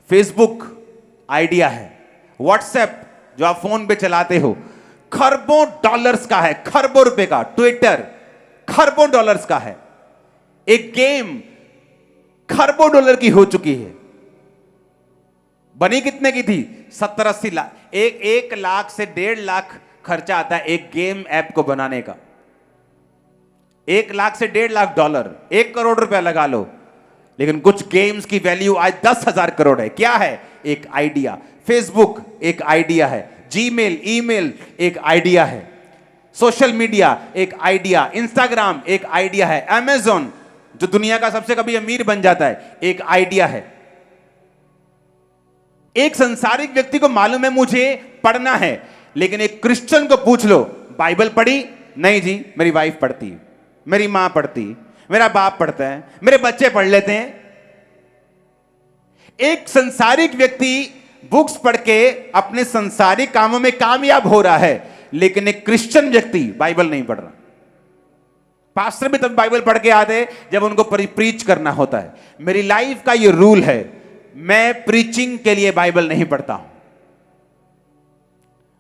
फेसबुक आइडिया है, व्हाट्सएप जो आप फोन पे चलाते हो, खरबों डॉलर्स का है, खरबों रुपए का। ट्विटर खरबों डॉलर्स का है। एक गेम खरबों डॉलर की हो चुकी है। बनी कितने की थी? 70-80 लाख। 1 लाख से 1.5 लाख खर्चा आता है एक गेम ऐप को बनाने का। 1 लाख से 1.5 लाख डॉलर, 1 करोड़ रुपया लगा लो। लेकिन कुछ गेम्स की वैल्यू आज 10,000 करोड़ है। क्या है? एक आइडिया। फेसबुक एक आइडिया है, जीमेल, ईमेल एक आइडिया है, सोशल मीडिया एक आइडिया, इंस्टाग्राम एक आइडिया है, अमेज़न जो दुनिया का सबसे कभी अमीर बन जाता है एक आइडिया है। एक संसारिक व्यक्ति को मालूम है मुझे पढ़ना है, लेकिन एक क्रिश्चियन को पूछ लो बाइबल पढ़ी? नहीं जी, मेरी वाइफ पढ़ती है, मेरी मां पढ़ती, मेरा बाप पढ़ता है, मेरे बच्चे पढ़ लेते हैं। एक संसारिक व्यक्ति बुक्स पढ़ के अपने संसारिक कामों में कामयाब हो रहा है, लेकिन एक क्रिश्चियन व्यक्ति बाइबल नहीं पढ़ रहा। पास्टर भी तब बाइबल पढ़ के आते जब उनको प्रीच करना होता है। मेरी लाइफ का ये रूल है, मैं प्रीचिंग के लिए बाइबल नहीं पढ़ता हूं।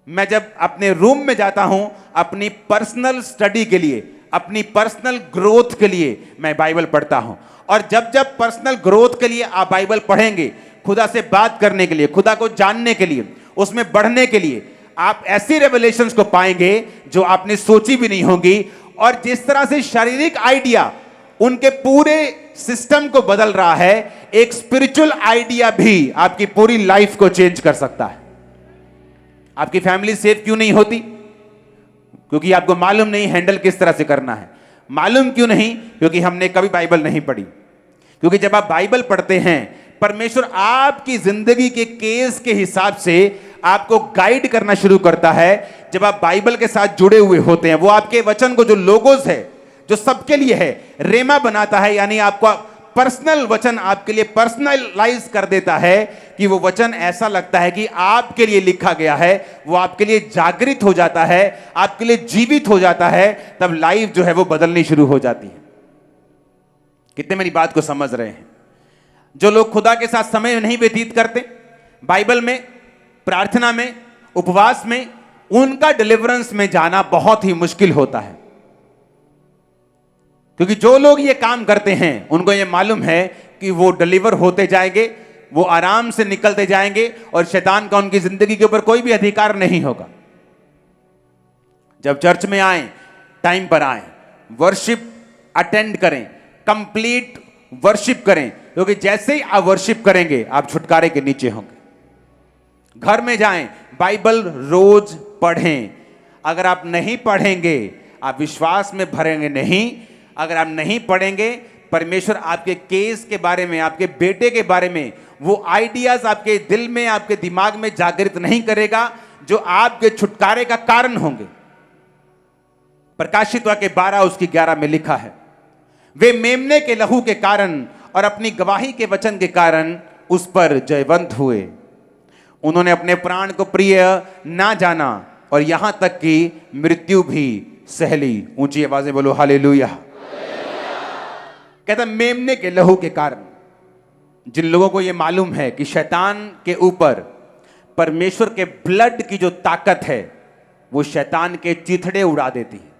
मैं जब अपने रूम में जाता हूं अपनी पर्सनल स्टडी के लिए, अपनी पर्सनल ग्रोथ के लिए मैं बाइबल पढ़ता हूं। और जब जब पर्सनल ग्रोथ के लिए आप बाइबल पढ़ेंगे, खुदा से बात करने के लिए, खुदा को जानने के लिए, उसमें बढ़ने के लिए, आप ऐसी रेवलेशंस को पाएंगे जो आपने सोची भी नहीं होगी। और जिस तरह से शारीरिक आइडिया उनके पूरे सिस्टम को बदल रहा है, एक स्पिरिचुअल आइडिया भी आपकी पूरी लाइफ को चेंज कर सकता है। आपकी फैमिली सेफ क्यों नहीं होती? क्योंकि आपको मालूम नहीं हैंडल किस तरह से करना है। मालूम क्यों नहीं? क्योंकि हमने कभी बाइबल नहीं पढ़ी। क्योंकि जब आप बाइबल पढ़ते हैं, परमेश्वर आपकी जिंदगी के केस के हिसाब से आपको गाइड करना शुरू करता है। जब आप बाइबल के साथ जुड़े हुए होते हैं, वो आपके वचन को, जो लोगोस है, जो सबके लिए है, रेमा बनाता है, यानी आपका पर्सनल वचन आपके लिए पर्सनलाइज कर देता है कि वो वचन ऐसा लगता है कि आपके लिए लिखा गया है। वो आपके लिए जागृत हो जाता है, आपके लिए जीवित हो जाता है। तब लाइफ जो है वो बदलनी शुरू हो जाती है। कितने मेरी बात को समझ रहे हैं? जो लोग खुदा के साथ समय नहीं व्यतीत करते, बाइबल में, प्रार्थना में, उपवास में, उनका डिलीवरेंस में जाना बहुत ही मुश्किल होता है। क्योंकि जो लोग ये काम करते हैं उनको ये मालूम है कि वो डिलीवर होते जाएंगे, वो आराम से निकलते जाएंगे और शैतान का उनकी जिंदगी के ऊपर कोई भी अधिकार नहीं होगा। जब चर्च में आए, टाइम पर आए, वर्शिप अटेंड करें, कंप्लीट वर्शिप करें, क्योंकि जैसे ही आप वर्शिप करेंगे आप छुटकारे के नीचे होंगे। घर में जाएं, बाइबल रोज पढ़ें। अगर आप नहीं पढ़ेंगे आप विश्वास में भरेंगे नहीं। अगर आप नहीं पढ़ेंगे, परमेश्वर आपके केस के बारे में, आपके बेटे के बारे में वो आइडियाज आपके दिल में, आपके दिमाग में जागृत नहीं करेगा जो आपके छुटकारे का कारण होंगे। प्रकाशित वाक्य 12 उसकी 11 में लिखा है, वे मेमने के लहू के कारण और अपनी गवाही के वचन के कारण उस पर जयवंत हुए। उन्होंने अपने प्राण को प्रिय ना जाना और यहां तक कि मृत्यु भी सह ली। ऊंची आवाजें बोलो हालेलुया। कहता मेमने के लहू के कारण। जिन लोगों को यह मालूम है कि शैतान के ऊपर परमेश्वर के ब्लड की जो ताकत है वो शैतान के चिथड़े उड़ा देती है।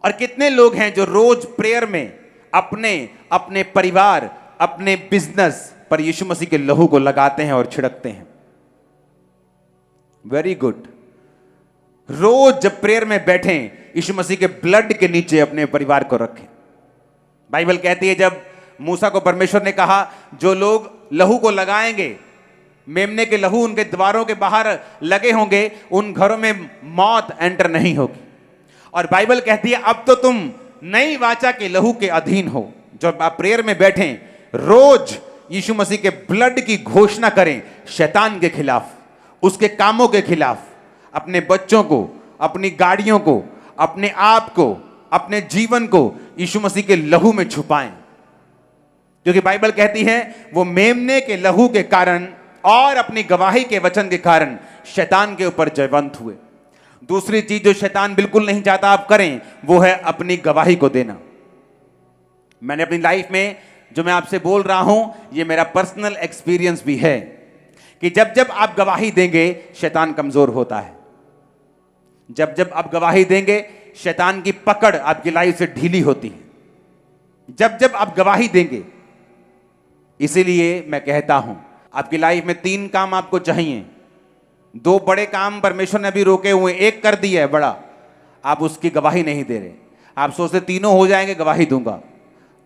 और कितने लोग हैं जो रोज प्रेयर में अपने अपने परिवार, अपने बिजनेस पर यीशु मसीह के लहू को लगाते हैं और छिड़कते हैं। Very good. रोज जब प्रेयर में बैठें, यीशु मसीह के ब्लड के नीचे अपने परिवार को रखें। बाइबल कहती है जब मूसा को परमेश्वर ने कहा जो लोग लहू को लगाएंगे, मेमने के लहू उनके द्वारों के बाहर लगे होंगे, उन घरों में मौत एंटर नहीं होगी। और बाइबल कहती है अब तो तुम नई वाचा के लहू के अधीन हो। जब आप प्रेयर में बैठें, रोज यीशु मसीह के ब्लड की घोषणा करें शैतान के खिलाफ, उसके कामों के खिलाफ, अपने बच्चों को, अपनी गाड़ियों को, अपने आप को, अपने जीवन को यीशु मसीह के लहू में छुपाएं। क्योंकि बाइबल कहती है वो मेमने के लहू के कारण और अपनी गवाही के वचन के कारण शैतान के ऊपर जयवंत हुए। दूसरी चीज जो शैतान बिल्कुल नहीं चाहता आप करें वो है अपनी गवाही को देना। मैंने अपनी लाइफ में जो मैं आपसे बोल रहा हूं ये मेरा पर्सनल एक्सपीरियंस भी है कि जब जब आप गवाही देंगे शैतान कमजोर होता है। जब जब आप गवाही देंगे शैतान की पकड़ आपकी लाइफ से ढीली होती है। जब जब आप गवाही देंगे, इसीलिए मैं कहता हूं आपकी लाइफ में 3 काम आपको चाहिए। 2 बड़े काम परमेश्वर ने अभी रोके हुए, एक कर दिया है बड़ा, आप उसकी गवाही नहीं दे रहे। आप सोचते तीनों हो जाएंगे, गवाही दूंगा,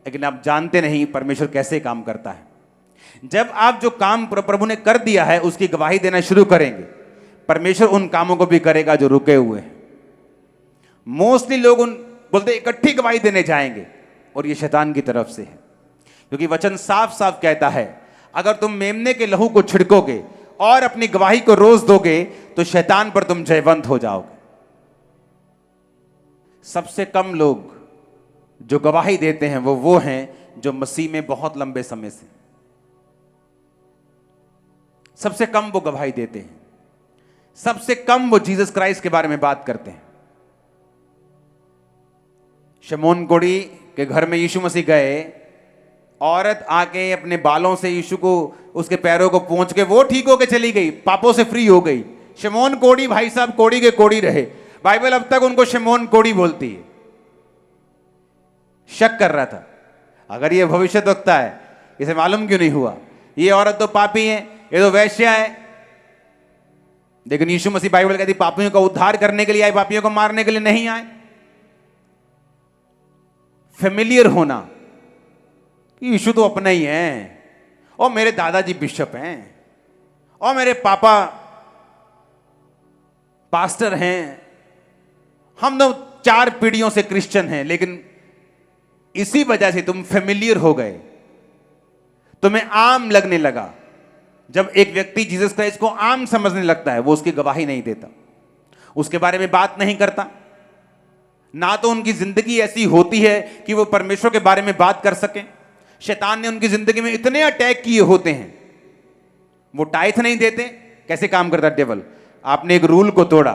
लेकिन आप जानते नहीं परमेश्वर कैसे काम करता है। जब आप जो काम प्रभु ने कर दिया है उसकी गवाही देना शुरू करेंगे, परमेश्वर उन कामों को भी करेगा जो रुके हुए हैं। मोस्टली लोग उन बोलते इकट्ठी गवाही देने जाएंगे, और ये शैतान की तरफ से है, क्योंकि वचन साफ साफ कहता है अगर तुम मेमने के लहू को छिड़कोगे और अपनी गवाही को रोज दोगे तो शैतान पर तुम जयवंत हो जाओगे। सबसे कम लोग जो गवाही देते हैं वो हैं जो मसीह में बहुत लंबे समय से, सबसे कम वो गवाही देते हैं, सबसे कम वो जीसस क्राइस्ट के बारे में बात करते हैं। शमौन कोढ़ी के घर में यीशु मसीह गए, औरत आके अपने बालों से यीशु को, उसके पैरों को पोंछ के वो ठीक होके चली गई, पापों से फ्री हो गई। शमौन कोढ़ी भाई साहब कोढ़ी के कोढ़ी रहे, बाइबल अब तक उनको शमौन कोढ़ी बोलती है। शक कर रहा था अगर ये भविष्यद्वक्ता है, इसे मालूम क्यों नहीं हुआ, ये औरत तो पापी है, ये तो वैश्या है। लेकिन यीशु मसीह बाइबल कहती पापियों का उद्धार करने के लिए आए, पापियों को मारने के लिए नहीं आए। फेमिलियर होना, यीशु तो अपना ही है, और मेरे दादाजी बिशप हैं, और मेरे पापा पास्टर हैं, हम तो 4 पीढ़ियों से क्रिश्चियन हैं। लेकिन इसी वजह से तुम फेमिलियर हो गए, तुम्हें आम लगने लगा। जब एक व्यक्ति जीसस क्राइस्ट को आम समझने लगता है, वो उसकी गवाही नहीं देता, उसके बारे में बात नहीं करता, ना तो उनकी जिंदगी ऐसी होती है कि वो परमेश्वर के बारे में बात कर सके। शैतान ने उनकी जिंदगी में इतने अटैक किए होते हैं, वो टाइथ नहीं देते। कैसे काम करता डेविल, आपने एक रूल को तोड़ा,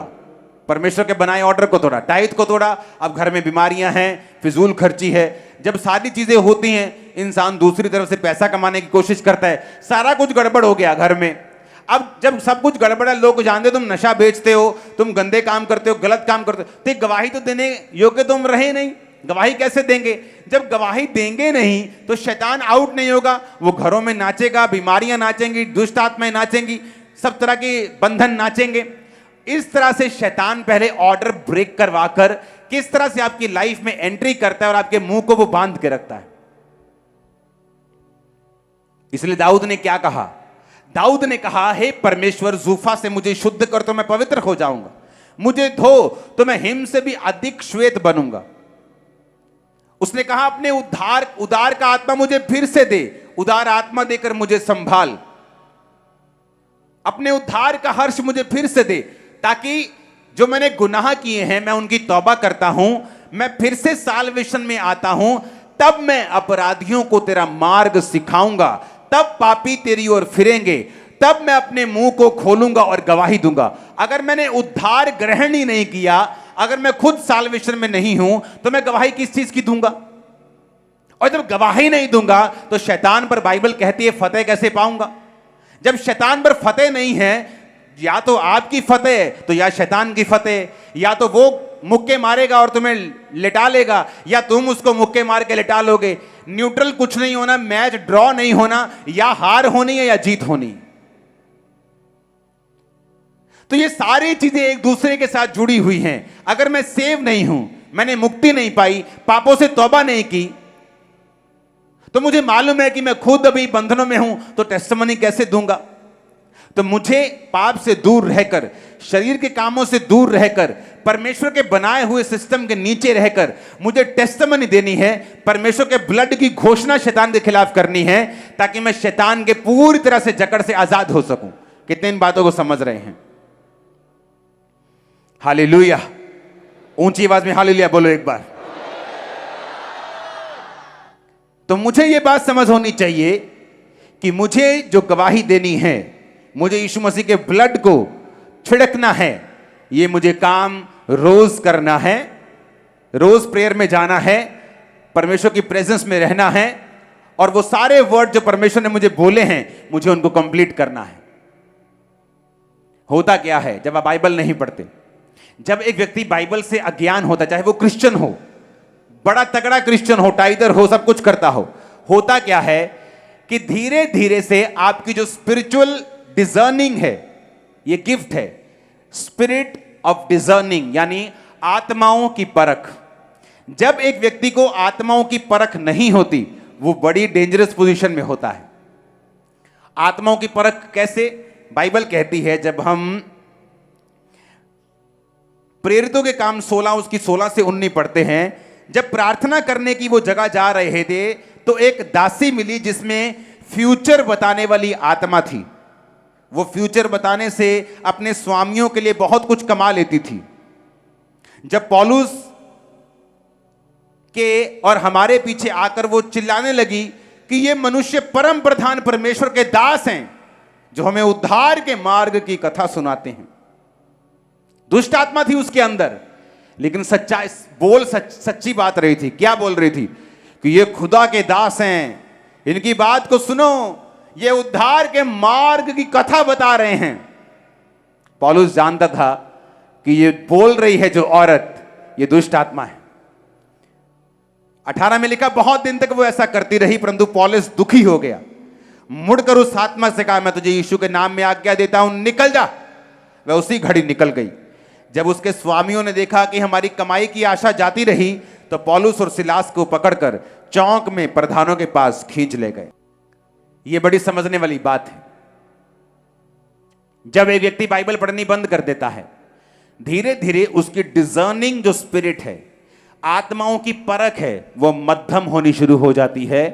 परमेश्वर के बनाए ऑर्डर को तोड़ा, टाइथ को तोड़ा, अब घर में बीमारियां हैं, फिजूल खर्ची है। जब सारी चीजें होती हैं, इंसान दूसरी तरफ से पैसा कमाने की कोशिश करता है, सारा कुछ गड़बड़ हो गया घर में। अब जब सब कुछ गड़बड़ है, लोग जानते तुम नशा बेचते हो, तुम गंदे काम करते हो, गलत काम करते हो, तो गवाही तो देने योग्य तुम रहे नहीं। गवाही कैसे देंगे? जब गवाही देंगे नहीं तो शैतान आउट नहीं होगा, वो घरों में नाचेगा, बीमारियां नाचेंगी, दुष्ट आत्माएं नाचेंगी, सब तरह के बंधन नाचेंगे। इस तरह से शैतान पहले ऑर्डर ब्रेक करवाकर किस तरह से आपकी लाइफ में एंट्री करता है और आपके मुंह को वो बांध के रखता है। इसलिए दाऊद ने क्या कहा? दाऊद ने कहा, हे परमेश्वर जूफा से मुझे शुद्ध कर तो मैं पवित्र हो जाऊंगा, मुझे धो तो मैं हिम से भी अधिक श्वेत बनूंगा। उसने कहा अपने उदार का आत्मा मुझे फिर से दे, उदार आत्मा देकर मुझे संभाल, अपने उद्धार का हर्ष मुझे फिर से दे, ताकि जो मैंने गुनाह किए हैं मैं उनकी तौबा करता हूं, मैं फिर से साल्वेशन में आता हूं, तब मैं अपराधियों को तेरा मार्ग सिखाऊंगा, तब पापी तेरी ओर फिरेंगे, तब मैं अपने मुंह को खोलूंगा और गवाही दूंगा। अगर मैंने उद्धार ग्रहण ही नहीं किया, अगर मैं खुद साल्वेशन में नहीं हूं, तो मैं गवाही किस चीज की दूंगा? और जब गवाही नहीं दूंगा तो शैतान पर बाइबल कहती है फतेह कैसे पाऊंगा? जब शैतान पर फतेह नहीं है, या तो आपकी फतेह तो या शैतान की फतेह, या तो वो मुक्के मारेगा और तुम्हें लिटा लेगा, या तुम उसको मुक्के मार के लिटा लोगे। न्यूट्रल कुछ नहीं होना, मैच ड्रॉ नहीं होना, या हार होनी है या जीत होनी। तो ये सारी चीजें एक दूसरे के साथ जुड़ी हुई हैं। अगर मैं सेव नहीं हूं, मैंने मुक्ति नहीं पाई, पापों से तौबा नहीं की, तो मुझे मालूम है कि मैं खुद अभी बंधनों में हूं, तो टेस्टिमनी कैसे दूंगा? तो मुझे पाप से दूर रहकर, शरीर के कामों से दूर रहकर, परमेश्वर के बनाए हुए सिस्टम के नीचे रहकर मुझे टेस्टिमनी देनी है, परमेश्वर के ब्लड की घोषणा शैतान के खिलाफ करनी है, ताकि मैं शैतान के पूरी तरह से जकड़ से आजाद हो सकूं। कितने इन बातों को समझ रहे हैं? हालेलुया! ऊंची आवाज में हालेलुया बोलो एक बार। तो मुझे यह बात समझ होनी चाहिए कि मुझे जो गवाही देनी है, मुझे यीशु मसीह के ब्लड को छिड़कना है, ये मुझे काम रोज करना है, रोज प्रेयर में जाना है, परमेश्वर की प्रेजेंस में रहना है, और वो सारे वर्ड जो परमेश्वर ने मुझे बोले हैं मुझे उनको कंप्लीट करना है। होता क्या है जब आप बाइबल नहीं पढ़ते? जब एक व्यक्ति बाइबल से अज्ञान होता, चाहे वो क्रिश्चियन हो, बड़ा तगड़ा क्रिश्चियन हो, टाइदर हो, सब कुछ करता हो, होता क्या है कि धीरे धीरे से आपकी जो स्पिरिचुअल डिजर्निंग है, ये गिफ्ट है, स्पिरिट ऑफ डिजर्निंग, यानी आत्माओं की परख। जब एक व्यक्ति को आत्माओं की परख नहीं होती, वो बड़ी डेंजरस पोजीशन में होता है। आत्माओं की परख कैसे? बाइबल कहती है, जब हम प्रेरितों के काम 16 उसकी 16 से 19 पढ़ते हैं, जब प्रार्थना करने की वो जगह जा रहे थे तो एक दासी मिली जिसमें फ्यूचर बताने वाली आत्मा थी। वो फ्यूचर बताने से अपने स्वामियों के लिए बहुत कुछ कमा लेती थी। जब पौलुस के और हमारे पीछे आकर वो चिल्लाने लगी कि ये मनुष्य परम प्रधान परमेश्वर के दास हैं जो हमें उद्धार के मार्ग की कथा सुनाते हैं। दुष्ट आत्मा थी उसके अंदर, लेकिन सच्ची बात रही थी। क्या बोल रही थी? कि ये खुदा के दास हैं, इनकी बात को सुनो, ये उद्धार के मार्ग की कथा बता रहे हैं। पौलुस जानता था कि ये बोल रही है जो औरत, ये दुष्ट आत्मा है। 18 में लिखा, बहुत दिन तक वो ऐसा करती रही, परंतु पौलुस दुखी हो गया। मुड़कर उस आत्मा से कहा, मैं तुझे यीशु के नाम में आज्ञा देता हूं, निकल जा। वह उसी घड़ी निकल गई। जब उसके स्वामियों ने देखा कि हमारी कमाई की आशा जाती रही, तो पौलुस और सिलास को पकड़कर चौक में प्रधानों के पास खींच ले गए। यह बड़ी समझने वाली बात है। जब एक व्यक्ति बाइबल पढ़नी बंद कर देता है, धीरे धीरे उसकी डिजर्निंग जो स्पिरिट है, आत्माओं की परख है, वो मध्यम होनी शुरू हो जाती है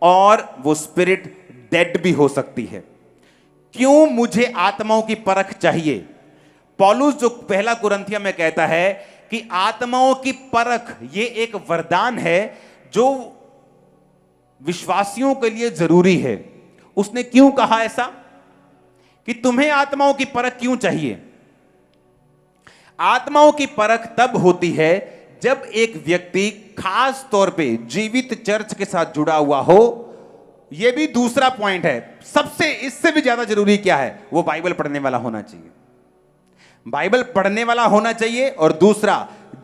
और वो स्पिरिट डेड भी हो सकती है। क्यों मुझे आत्माओं की परख चाहिए? पौलुस जो पहला कुरिन्थियों में कहता है कि आत्माओं की परख ये एक वरदान है जो विश्वासियों के लिए जरूरी है। उसने क्यों कहा ऐसा कि तुम्हें आत्माओं की परख क्यों चाहिए? आत्माओं की परख तब होती है जब एक व्यक्ति खास तौर पे जीवित चर्च के साथ जुड़ा हुआ हो। यह भी दूसरा पॉइंट है। सबसे इससे भी ज्यादा जरूरी क्या है? वो बाइबल पढ़ने वाला होना चाहिए। बाइबल पढ़ने वाला होना चाहिए और दूसरा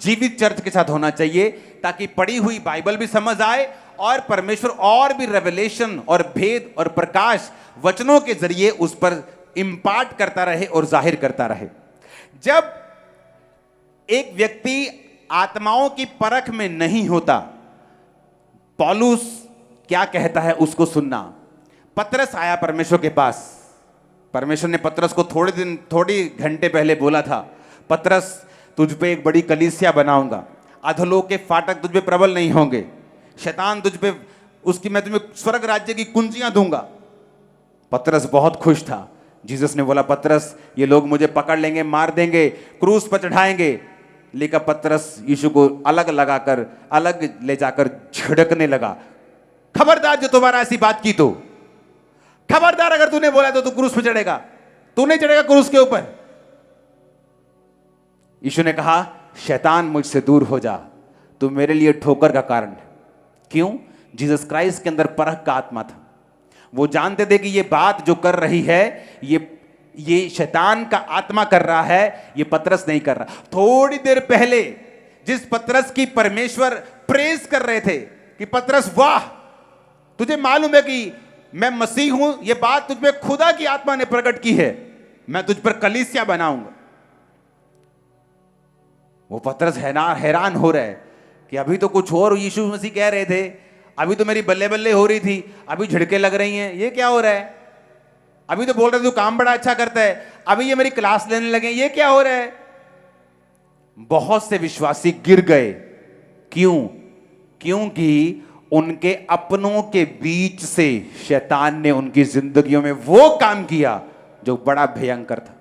जीवित चर्च के साथ होना चाहिए, ताकि पढ़ी हुई बाइबल भी समझ आए और परमेश्वर और भी रेवलेशन और भेद और प्रकाश वचनों के जरिए उस पर इंपार्ट करता रहे और जाहिर करता रहे। जब एक व्यक्ति आत्माओं की परख में नहीं होता, पौलुस क्या कहता है उसको सुनना। पतरस आया परमेश्वर के पास। परमेश्वर ने पतरस को थोड़ी घंटे पहले बोला था, पतरस तुझ पे एक बड़ी कलीसिया बनाऊंगा, अधोलोक के फाटक तुझ पे प्रबल नहीं होंगे, शैतान तुझ पे मैं तुम्हें स्वर्ग राज्य की कुंजियां दूंगा। पतरस बहुत खुश था। जीसस ने बोला, पतरस ये लोग मुझे पकड़ लेंगे, मार देंगे, क्रूस पर चढ़ाएंगे। लेकिन पतरस यीशु को अलग ले जाकर झिड़कने लगा। खबरदार जो तुम्हारा ऐसी बात की तो, खबरदार अगर तूने बोला तो तू क्रूस पर चढ़ेगा, तू नहीं चढ़ेगा क्रूस के ऊपर। यीशु ने कहा, शैतान मुझसे दूर हो जा, तू मेरे लिए ठोकर का कारण है। क्यों? जीसस क्राइस्ट के अंदर परख का आत्मा था। वो जानते थे कि ये बात जो कर रही है ये शैतान का आत्मा कर रहा है, ये पतरस नहीं कर रहा। थोड़ी देर पहले जिस पतरस की परमेश्वर प्रेज कर रहे थे कि पतरस वाह, तुझे मालूम है कि मैं मसीह हूं, ये बात तुझ में खुदा की आत्मा ने प्रकट की है, मैं तुझ पर कलीसिया बनाऊंगा। वो पतरस हैरान हो रहा है कि अभी तो कुछ और यीशु मसीह कह रहे थे, अभी तो मेरी बल्ले बल्ले हो रही थी, अभी झिड़के लग रही हैं, ये क्या हो रहा है? अभी तो बोल रहे थे तू काम बड़ा अच्छा करता है, अभी ये मेरी क्लास लेने लगे, ये क्या हो रहा है? बहुत से विश्वासी गिर गए। क्यों? क्योंकि उनके अपनों के बीच से शैतान ने उनकी जिंदगियों में वो काम किया जो बड़ा भयंकर था।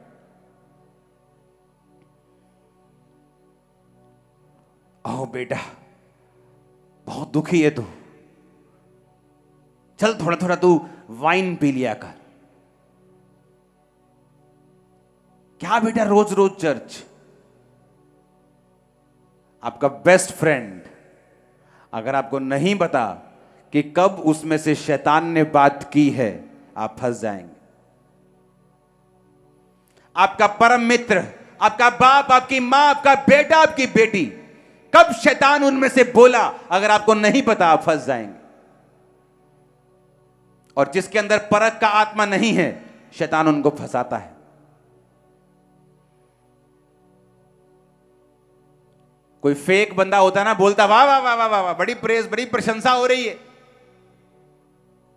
ओह बेटा, बहुत दुखी है तू, चल थोड़ा थोड़ा तू वाइन पी लिया कर। क्या बेटा रोज रोज चर्च? आपका बेस्ट फ्रेंड अगर आपको नहीं पता कि कब उसमें से शैतान ने बात की है, आप फंस जाएंगे। आपका परम मित्र, आपका बाप, आपकी मां, आपका बेटा, आपकी बेटी, कब शैतान उनमें से बोला, अगर आपको नहीं पता आप फंस जाएंगे। और जिसके अंदर परख का आत्मा नहीं है, शैतान उनको फंसाता है। कोई फेक बंदा होता ना, बोलता वाह वाह वाह वाह वाह, बड़ी प्रेज, बड़ी प्रशंसा हो रही है,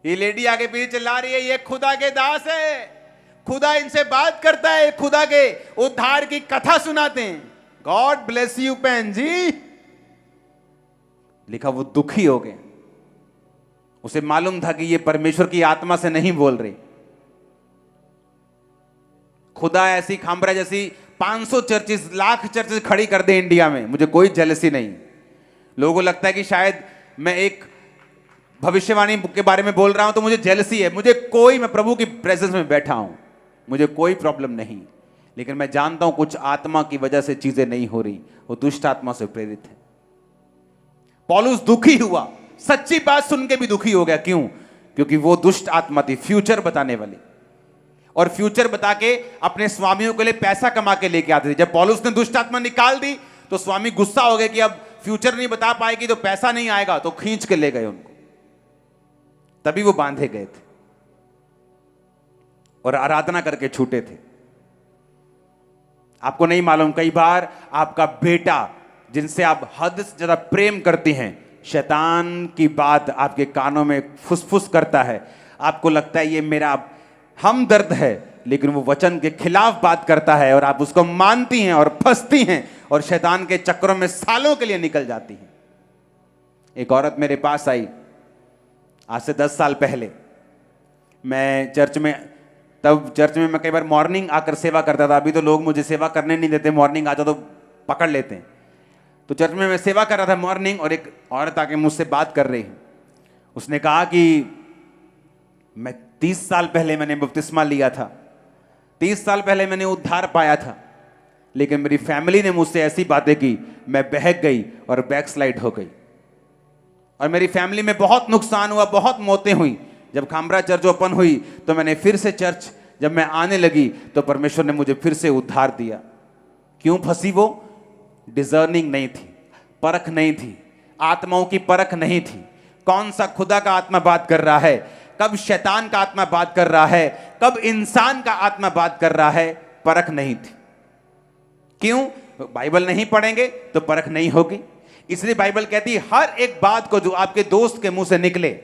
ये लेडी आगे पीछे चिल्ला रही है, ये खुदा के दास है, खुदा इनसे बात करता है, खुदा के उद्धार की कथा सुनाते हैं। गॉड ब्लेस यू बहन जी। लिखा वो दुखी हो गए, उसे मालूम था कि ये परमेश्वर की आत्मा से नहीं बोल रही। खुदा ऐसी खामरा जैसी 500 चर्चेस, लाख चर्चेस खड़ी कर दे इंडिया में, मुझे कोई जेलसी नहीं। लोगों को लगता है कि शायद मैं एक भविष्यवाणी के बारे में बोल रहा हूं तो मुझे जेलसी है, मुझे कोई, मैं प्रभु की प्रेजेंस में बैठा हूं, मुझे कोई प्रॉब्लम नहीं। लेकिन मैं जानता हूं कुछ आत्मा की वजह से चीजें नहीं हो रही, वो दुष्ट आत्मा से प्रेरित है। पौलुस दुखी हुआ, सच्ची बात सुन के भी दुखी हो गया। क्यों? क्योंकि वो दुष्ट आत्मा थी, फ्यूचर बताने वाली, और फ्यूचर बता के अपने स्वामियों के लिए पैसा कमा के लेके आते थे। जब पौलुस ने दुष्ट आत्मा निकाल दी तो स्वामी गुस्सा हो गए कि अब फ्यूचर नहीं बता पाएगी तो पैसा नहीं आएगा, तो खींच के ले गए उनको, तभी वो बांधे गए थे और आराधना करके छूटे थे। आपको नहीं मालूम, कई बार आपका बेटा जिनसे आप हद से ज्यादा प्रेम करती हैं, शैतान की बात आपके कानों में फुसफुस करता है, आपको लगता है ये मेरा हमदर्द है, लेकिन वो वचन के खिलाफ बात करता है और आप उसको मानती हैं और फंसती हैं और शैतान के चक्करों में सालों के लिए निकल जाती हैं। एक औरत मेरे पास आई आज से 10 साल पहले। मैं चर्च में, तब चर्च में मैं कई बार मॉर्निंग आकर सेवा करता था, अभी तो लोग मुझे सेवा करने नहीं देते, मॉर्निंग आता तो पकड़ लेते हैं। तो चर्च में मैं सेवा कर रहा था मॉर्निंग, और एक औरत आके मुझसे बात कर रही है। उसने कहा कि मैं 30 साल पहले मैंने बपतिस्मा लिया था, 30 साल पहले मैंने उद्धार पाया था, लेकिन मेरी फैमिली ने मुझसे ऐसी बातें की, मैं बहक गई और बैकस्लाइड हो गई, और मेरी फैमिली में बहुत नुकसान हुआ, बहुत मौतें हुई। जब खामरा चर्च ओपन हुई तो मैंने फिर से चर्च, जब मैं आने लगी तो परमेश्वर ने मुझे फिर से उद्धार दिया। क्यों फंसी वो? डिजर्निंग नहीं थी, परख नहीं थी, आत्माओं की परख नहीं थी। कौन सा खुदा का आत्मा बात कर रहा है, कब शैतान का आत्मा बात कर रहा है, कब इंसान का आत्मा बात कर रहा है, परख नहीं थी। क्यों? बाइबल नहीं पढ़ेंगे तो परख नहीं होगी। इसलिए बाइबल कहती है हर एक बात को जो आपके दोस्त के मुंह से निकले,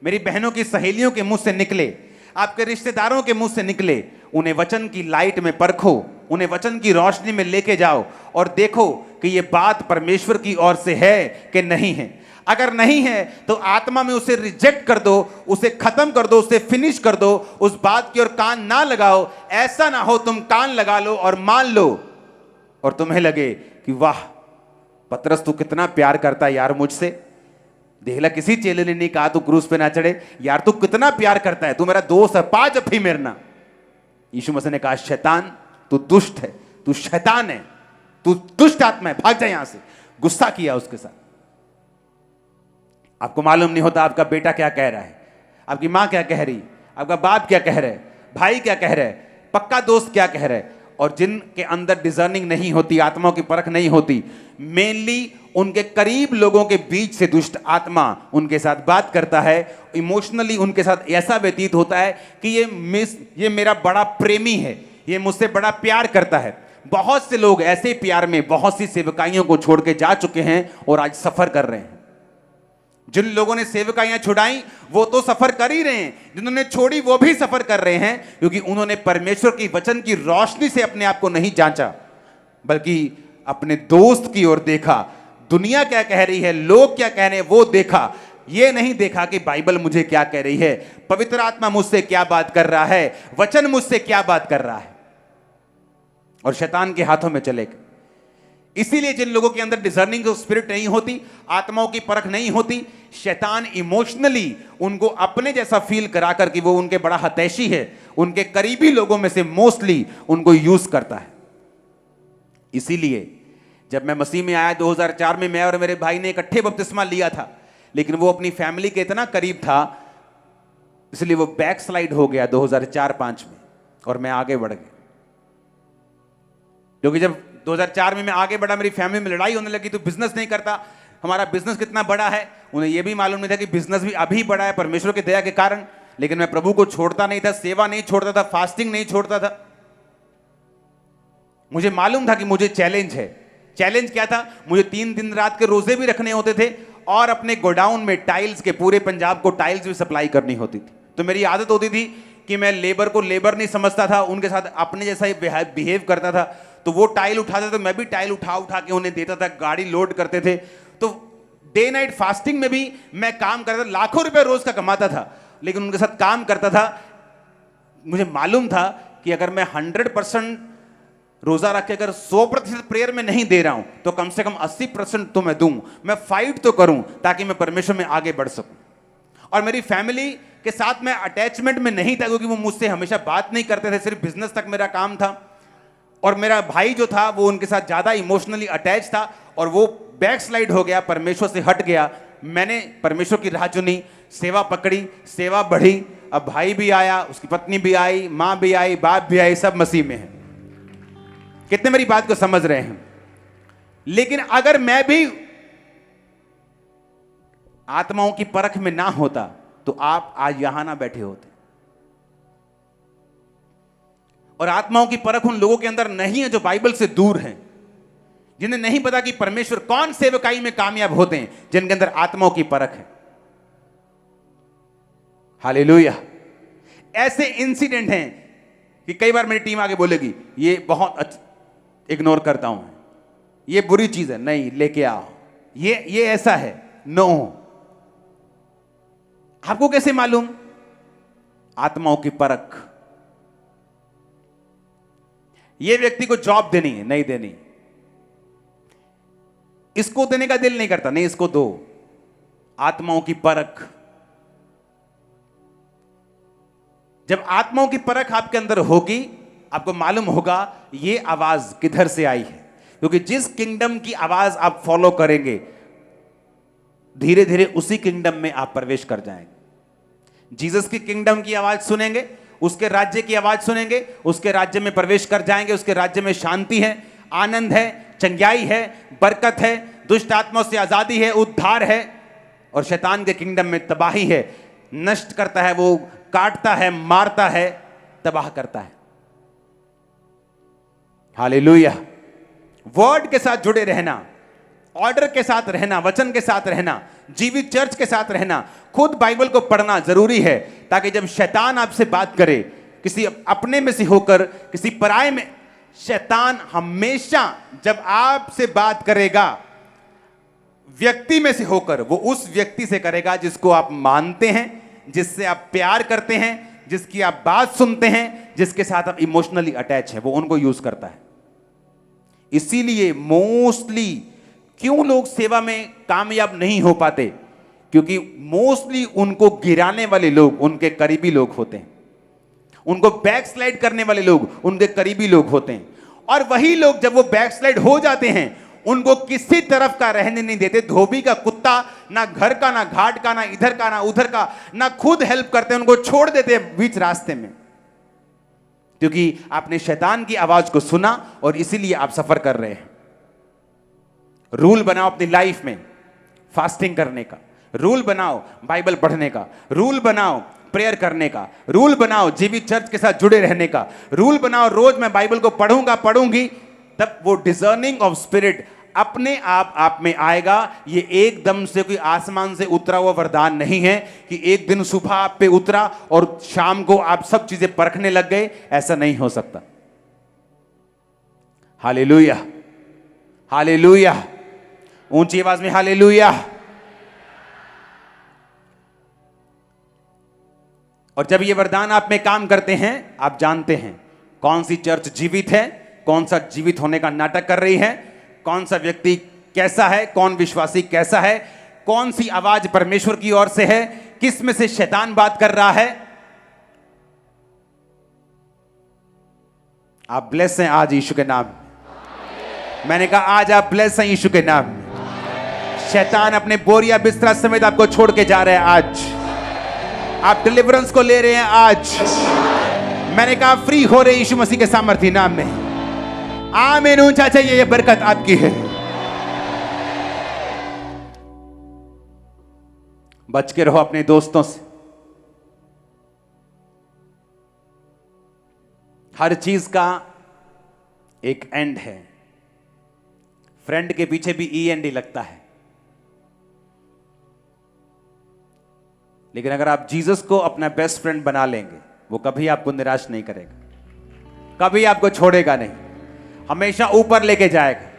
मेरी बहनों की सहेलियों के मुंह से निकले, आपके रिश्तेदारों के मुंह से निकले, उन्हें वचन की लाइट में परखो, उन्हें वचन की रोशनी में लेके जाओ और देखो कि ये बात परमेश्वर की ओर से है कि नहीं है। अगर नहीं है तो आत्मा में उसे रिजेक्ट कर दो, उसे खत्म कर दो, उसे फिनिश कर दो, उस बात की ओर कान ना लगाओ। ऐसा ना हो तुम कान लगा लो और मान लो और तुम्हें लगे कि वाह पतरस तू कितना प्यार करता है यार मुझसे, देखला किसी चेले ने नहीं कहा तू क्रूस पे ना चढ़े, यार तू कितना प्यार करता है, तू मेरा दोस्त है, पा जफ्फी मेरना। यीशु मसीह ने कहा शैतान तू दुष्ट है, तू शैतान है, तू दुष्ट आत्मा है, भाग जा यहां से। गुस्सा किया उसके साथ। आपको मालूम नहीं होता आपका बेटा क्या कह रहा है, आपकी मां क्या कह रही, आपका बाप क्या कह रहा है, भाई क्या कह रहा है, पक्का दोस्त क्या कह रहा है। और जिनके अंदर डिजर्निंग नहीं होती, आत्माओं की परख नहीं होती, मेनली उनके करीब लोगों के बीच से दुष्ट आत्मा उनके साथ बात करता है। इमोशनली उनके साथ ऐसा व्यतीत होता है कि ये मेरा बड़ा प्रेमी है, ये मुझसे बड़ा प्यार करता है। बहुत से लोग ऐसे प्यार में बहुत सी सेवकाइयों को छोड़ के जा चुके हैं और आज सफर कर रहे हैं। जिन लोगों ने सेवकाइयां छुड़ाई वो तो सफर कर ही रहे हैं, जिन्होंने छोड़ी वो भी सफर कर रहे हैं, क्योंकि उन्होंने परमेश्वर की वचन की रोशनी से अपने आप को नहीं जांचा, बल्कि अपने दोस्त की ओर देखा, दुनिया क्या कह रही है, लोग क्या कह रहे हैं वो देखा। ये नहीं देखा कि बाइबल मुझे क्या कह रही है, पवित्र आत्मा मुझसे क्या बात कर रहा है, वचन मुझसे क्या बात कर रहा है, और शैतान के हाथों में चले गए। इसीलिए जिन लोगों के अंदर डिजर्निंग स्पिरिट नहीं होती, आत्माओं की परख नहीं होती, शैतान इमोशनली उनको अपने जैसा फील कराकर कि वो उनके बड़ा हतैशी है, उनके करीबी लोगों में से मोस्टली उनको यूज करता है। इसीलिए जब मैं मसीह में आया 2004 में, मैं और मेरे भाई ने इकट्ठे बपतिस्मा लिया था, लेकिन वो अपनी फैमिली के इतना करीब था इसलिए वो बैक स्लाइड हो गया 2004-5 में, और मैं आगे बढ़ गया। क्योंकि जब 2004 में मैं आगे बढ़ा, मेरी फैमिली में लड़ाई होने लगी, तो बिजनेस नहीं करता, हमारा बिजनेस कितना बड़ा है उन्हें यह भी मालूम नहीं था कि बिजनेस भी अभी बड़ा है परमेश्वर की दया के कारण। लेकिन मैं प्रभु को छोड़ता नहीं था, सेवा नहीं छोड़ता था, फास्टिंग नहीं छोड़ता था। मुझे मालूम था कि मुझे चैलेंज है। चैलेंज क्या था? मुझे 3 दिन रात के रोजे भी रखने होते थे और अपने गोडाउन में टाइल्स के, पूरे पंजाब को टाइल्स भी सप्लाई करनी होती थी। तो मेरी आदत होती थी कि मैं लेबर को लेबर नहीं समझता था, उनके साथ अपने जैसा ही बिहेव करता था। तो वो टाइल उठाते तो मैं भी टाइल उठा उठा के उन्हें देता था, गाड़ी लोड करते थे। तो डे नाइट फास्टिंग में भी मैं काम करता था, लाखों रुपए रोज का कमाता था, लेकिन उनके साथ काम करता था। मुझे मालूम था कि अगर मैं 100% रोजा रख के अगर 100% प्रेयर में नहीं दे रहा हूं तो कम से कम 80% तो मैं दूं। मैं फाइट तो करूं ताकि मैं परमेश्वर में आगे बढ़ सकूं। और मेरी फैमिली के साथ मैं अटैचमेंट में नहीं था, क्योंकि वो मुझसे हमेशा बात नहीं करते थे, सिर्फ बिजनेस तक मेरा काम था। और मेरा भाई जो था वो उनके साथ ज्यादा इमोशनली अटैच था और वो बैकस्लाइड हो गया, परमेश्वर से हट गया। मैंने परमेश्वर की राह चुनी, सेवा पकड़ी, सेवा बढ़ी। अब भाई भी आया, उसकी पत्नी भी आई, मां भी आई, बाप भी आई, सब मसीह में है। कितने मेरी बात को समझ रहे हैं? लेकिन अगर मैं भी आत्माओं की परख में ना होता तो आप आज यहां ना बैठे होते। और आत्माओं की परख उन लोगों के अंदर नहीं है जो बाइबल से दूर हैं, जिन्हें नहीं पता कि परमेश्वर कौन सेवकाई में कामयाब होते हैं, जिनके अंदर आत्माओं की परख है। हालेलुया। ऐसे इंसिडेंट हैं कि कई बार मेरी टीम आगे बोलेगी ये बहुत इग्नोर करता हूं, ये बुरी चीज है, नहीं लेके आओ, ये ऐसा है, नो। आपको कैसे मालूम? आत्माओं की परख। ये व्यक्ति को जॉब देनी है, नहीं देनी, इसको देने का दिल नहीं करता, नहीं इसको दो। आत्माओं की परख। जब आत्माओं की परख आपके अंदर होगी, आपको मालूम होगा ये आवाज किधर से आई है। क्योंकि जिस किंगडम की आवाज आप फॉलो करेंगे, धीरे धीरे उसी किंगडम में आप प्रवेश कर जाएंगे। जीसस की किंगडम की आवाज सुनेंगे, उसके राज्य की आवाज सुनेंगे, उसके राज्य में प्रवेश कर जाएंगे। उसके राज्य में शांति है, आनंद है, चंगाई है, बरकत है, दुष्ट आत्माओं से आजादी है, उद्धार है। और शैतान के किंगडम में तबाही है, नष्ट करता है, वो काटता है, मारता है, तबाह करता है। हालेलुया। वर्ड के साथ जुड़े रहना, ऑर्डर के साथ रहना, वचन के साथ रहना, जीवित चर्च के साथ रहना, खुद बाइबल को पढ़ना जरूरी है, ताकि जब शैतान आपसे बात करे, किसी अपने में से होकर किसी पराये में, शैतान हमेशा जब आपसे बात करेगा व्यक्ति में से होकर, वो उस व्यक्ति से करेगा जिसको आप मानते हैं, जिससे आप प्यार करते हैं, जिसकी आप बात सुनते हैं, जिसके साथ आप इमोशनली अटैच है, वो उनको यूज करता है। इसीलिए मोस्टली क्यों लोग सेवा में कामयाब नहीं हो पाते? क्योंकि मोस्टली उनको गिराने वाले लोग उनके करीबी लोग होते हैं, उनको बैकस्लाइड करने वाले लोग उनके करीबी लोग होते हैं। और वही लोग जब वो बैकस्लाइड हो जाते हैं, उनको किसी तरफ का रहने नहीं देते। धोबी का कुत्ता, ना घर का, ना घाट का, ना इधर का, ना उधर का, ना खुद हेल्प करते हैं, उनको छोड़ देते हैं बीच रास्ते में, क्योंकि आपने शैतान की आवाज को सुना और इसीलिए आप सफर कर रहे हैं। रूल बनाओ अपनी लाइफ में, फास्टिंग करने का रूल बनाओ, बाइबल पढ़ने का रूल बनाओ, प्रेयर करने का रूल बनाओ, जीवित चर्च के साथ जुड़े रहने का रूल बनाओ। रोज मैं बाइबल को पढ़ूंगी, तब वो डिजर्निंग ऑफ स्पिरिट अपने आप में आएगा। ये एकदम से कोई आसमान से उतरा हुआ वरदान नहीं है कि एक दिन सुबह आप पे उतरा और शाम को आप सब चीजें परखने लग गए। ऐसा नहीं हो सकता। हालेलुया, हालेलुया, ऊंची आवाज में हालेलुया। और जब ये वरदान आप में काम करते हैं, आप जानते हैं कौन सी चर्च जीवित है, कौन सा जीवित होने का नाटक कर रही है, कौन सा व्यक्ति कैसा है, कौन विश्वासी कैसा है, कौन सी आवाज परमेश्वर की ओर से है, किस में से शैतान बात कर रहा है। आप ब्लेस हैं आज यीशु के नाम। मैंने कहा आज आप ब्लेस हैं यीशु के नाम। शैतान अपने बोरिया बिस्तरा समेत आपको छोड़ के जा रहे हैं। आज आप डिलीवरेंस को ले रहे हैं। आज मैंने कहा फ्री हो रहे यीशु मसीह के सामर्थ्य नाम में। आमीन। ऊंचा चाहिए, ये बरकत आपकी है। बच के रहो अपने दोस्तों से, हर चीज का एक एंड है। फ्रेंड के पीछे भी END लगता है। लेकिन अगर आप जीसस को अपना बेस्ट फ्रेंड बना लेंगे, वो कभी आपको निराश नहीं करेगा, कभी आपको छोड़ेगा नहीं, हमेशा ऊपर लेके जाएगा।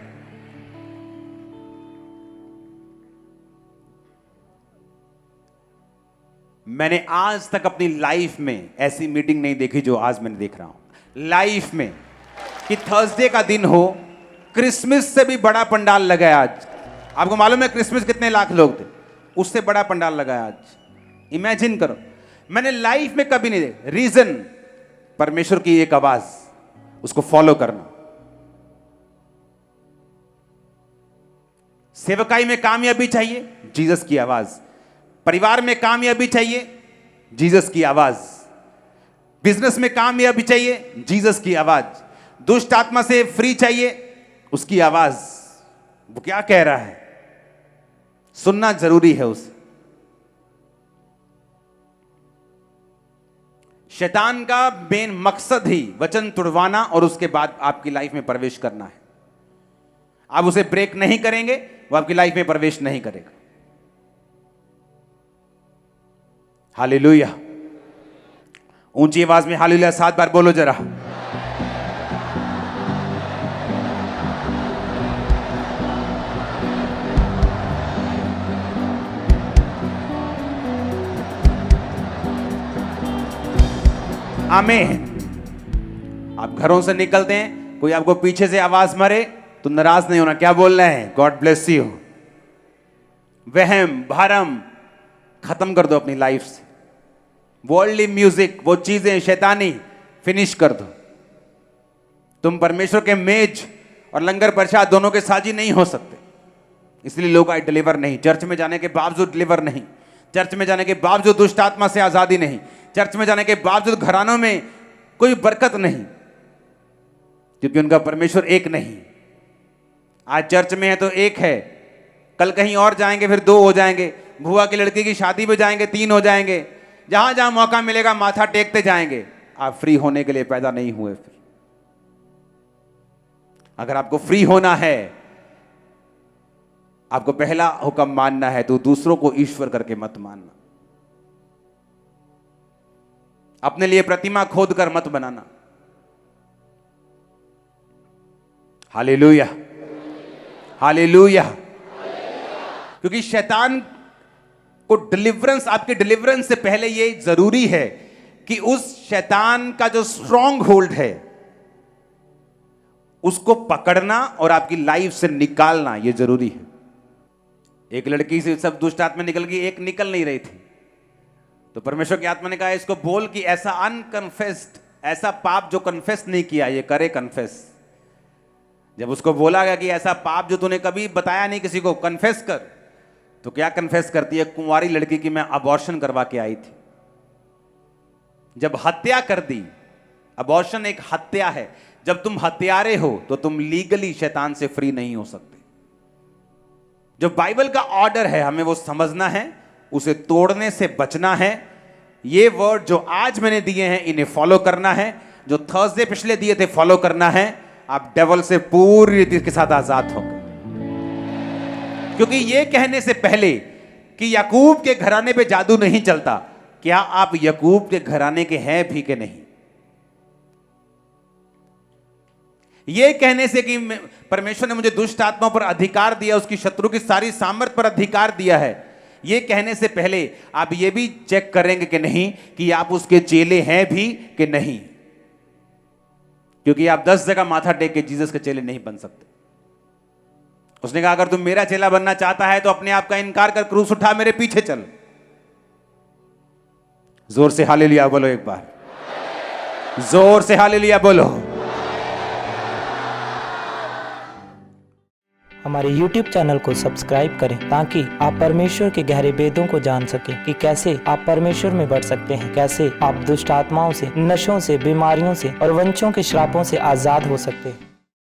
मैंने आज तक अपनी लाइफ में ऐसी मीटिंग नहीं देखी जो आज मैंने देख रहा हूं लाइफ में, कि थर्सडे का दिन हो, क्रिसमस से भी बड़ा पंडाल लगा है आज। आपको मालूम है क्रिसमस कितने लाख लोग थे, उससे बड़ा पंडाल लगा है आज। इमेजिन करो, मैंने लाइफ में कभी नहीं देखा। रीजन, परमेश्वर की एक आवाज, उसको फॉलो करना। सेवकाई में कामयाबी चाहिए, जीसस की आवाज। परिवार में कामयाबी चाहिए, जीसस की आवाज। बिजनेस में कामयाबी चाहिए, जीसस की आवाज। दुष्ट आत्मा से फ्री चाहिए, उसकी आवाज। वो क्या कह रहा है, सुनना जरूरी है उसे। शैतान का मेन मकसद ही वचन तुड़वाना और उसके बाद आपकी लाइफ में प्रवेश करना है। आप उसे ब्रेक नहीं करेंगे, वो आपकी लाइफ में प्रवेश नहीं करेगा। हालेलुया। ऊंची आवाज में हालेलुया 7 बार बोलो जरा। आमीन। आप घरों से निकलते हैं, कोई आपको पीछे से आवाज मारे तो नाराज नहीं होना। क्या बोल रहे हैं? God bless you. वहम भरम खत्म कर दो अपनी लाइफ से। वर्ल्डली म्यूजिक, वो चीजें शैतानी, फिनिश कर दो। तुम परमेश्वर के मेज और लंगर प्रसाद दोनों के साझी नहीं हो सकते। इसलिए लोग आए डिलीवर नहीं, चर्च में जाने के बावजूद डिलीवर नहीं, चर्च में जाने के बावजूद दुष्ट आत्मा से आजादी नहीं, चर्च में जाने के बावजूद घरानों में कोई बरकत नहीं, क्योंकि उनका परमेश्वर एक नहीं। आज चर्च में है तो एक है, कल कहीं और जाएंगे फिर 2 हो जाएंगे, बुआ की लड़की की शादी में जाएंगे 3 हो जाएंगे। जहां जहां मौका मिलेगा माथा टेकते जाएंगे। आप फ्री होने के लिए पैदा नहीं हुए। फिर अगर आपको फ्री होना है, आपको पहला हुक्म मानना है तो दूसरों को ईश्वर करके मत मानना। अपने लिए प्रतिमा खोद कर मत बनाना। Hallelujah, hallelujah. क्योंकि शैतान को डिलीवरेंस, आपके डिलीवरेंस से पहले यह जरूरी है कि उस शैतान का जो स्ट्रॉन्ग होल्ड है उसको पकड़ना और आपकी लाइफ से निकालना, यह जरूरी है। एक लड़की से सब दुष्ट आत्मा निकल गई, एक निकल नहीं रही थी। तो परमेश्वर की आत्मा ने कहा इसको बोल कि ऐसा अनकन्फेस्ड, ऐसा पाप जो कन्फेस नहीं किया ये करे कन्फेस। जब उसको बोला गया कि ऐसा पाप जो तूने कभी बताया नहीं किसी को, कन्फेस कर, तो क्या कन्फेस करती है? कुंवारी लड़की की मैं अबॉर्शन करवा के आई थी। जब हत्या कर दी, अबॉर्शन एक हत्या है। जब तुम हत्यारे हो तो तुम लीगली शैतान से फ्री नहीं हो सकते। जो बाइबल का ऑर्डर है हमें वो समझना है, उसे तोड़ने से बचना है। ये वर्ड जो आज मैंने दिए हैं इन्हें फॉलो करना है। जो थर्सडे पिछले दिए थे फॉलो करना है। आप डेवल से पूरी रीति के साथ आजाद होंगे। क्योंकि ये कहने से पहले कि याकूब के घराने पे जादू नहीं चलता, क्या आप याकूब के घराने के हैं भी कि नहीं? ये कहने से कि परमेश्वर ने मुझे दुष्ट आत्माओं पर अधिकार दिया, उसकी शत्रु की सारी सामर्थ पर अधिकार दिया है, ये कहने से पहले आप ये भी चेक करेंगे कि नहीं कि आप उसके चेले हैं भी कि नहीं। क्योंकि आप 10 जगह माथा टेक के जीसस के चेले नहीं बन सकते। उसने कहा अगर तुम मेरा चेला बनना चाहता है तो अपने आप का इनकार कर क्रूस उठा मेरे पीछे चल। जोर से हालेलुया बोलो एक बार, जोर से हालेलुया बोलो। हमारे YouTube चैनल को सब्सक्राइब करें ताकि आप परमेश्वर के गहरे वेदों को जान सकें कि कैसे आप परमेश्वर में बढ़ सकते हैं, कैसे आप दुष्ट आत्माओं से, नशों से, बीमारियों से और वंशों के श्रापों से आजाद हो सकते हैं।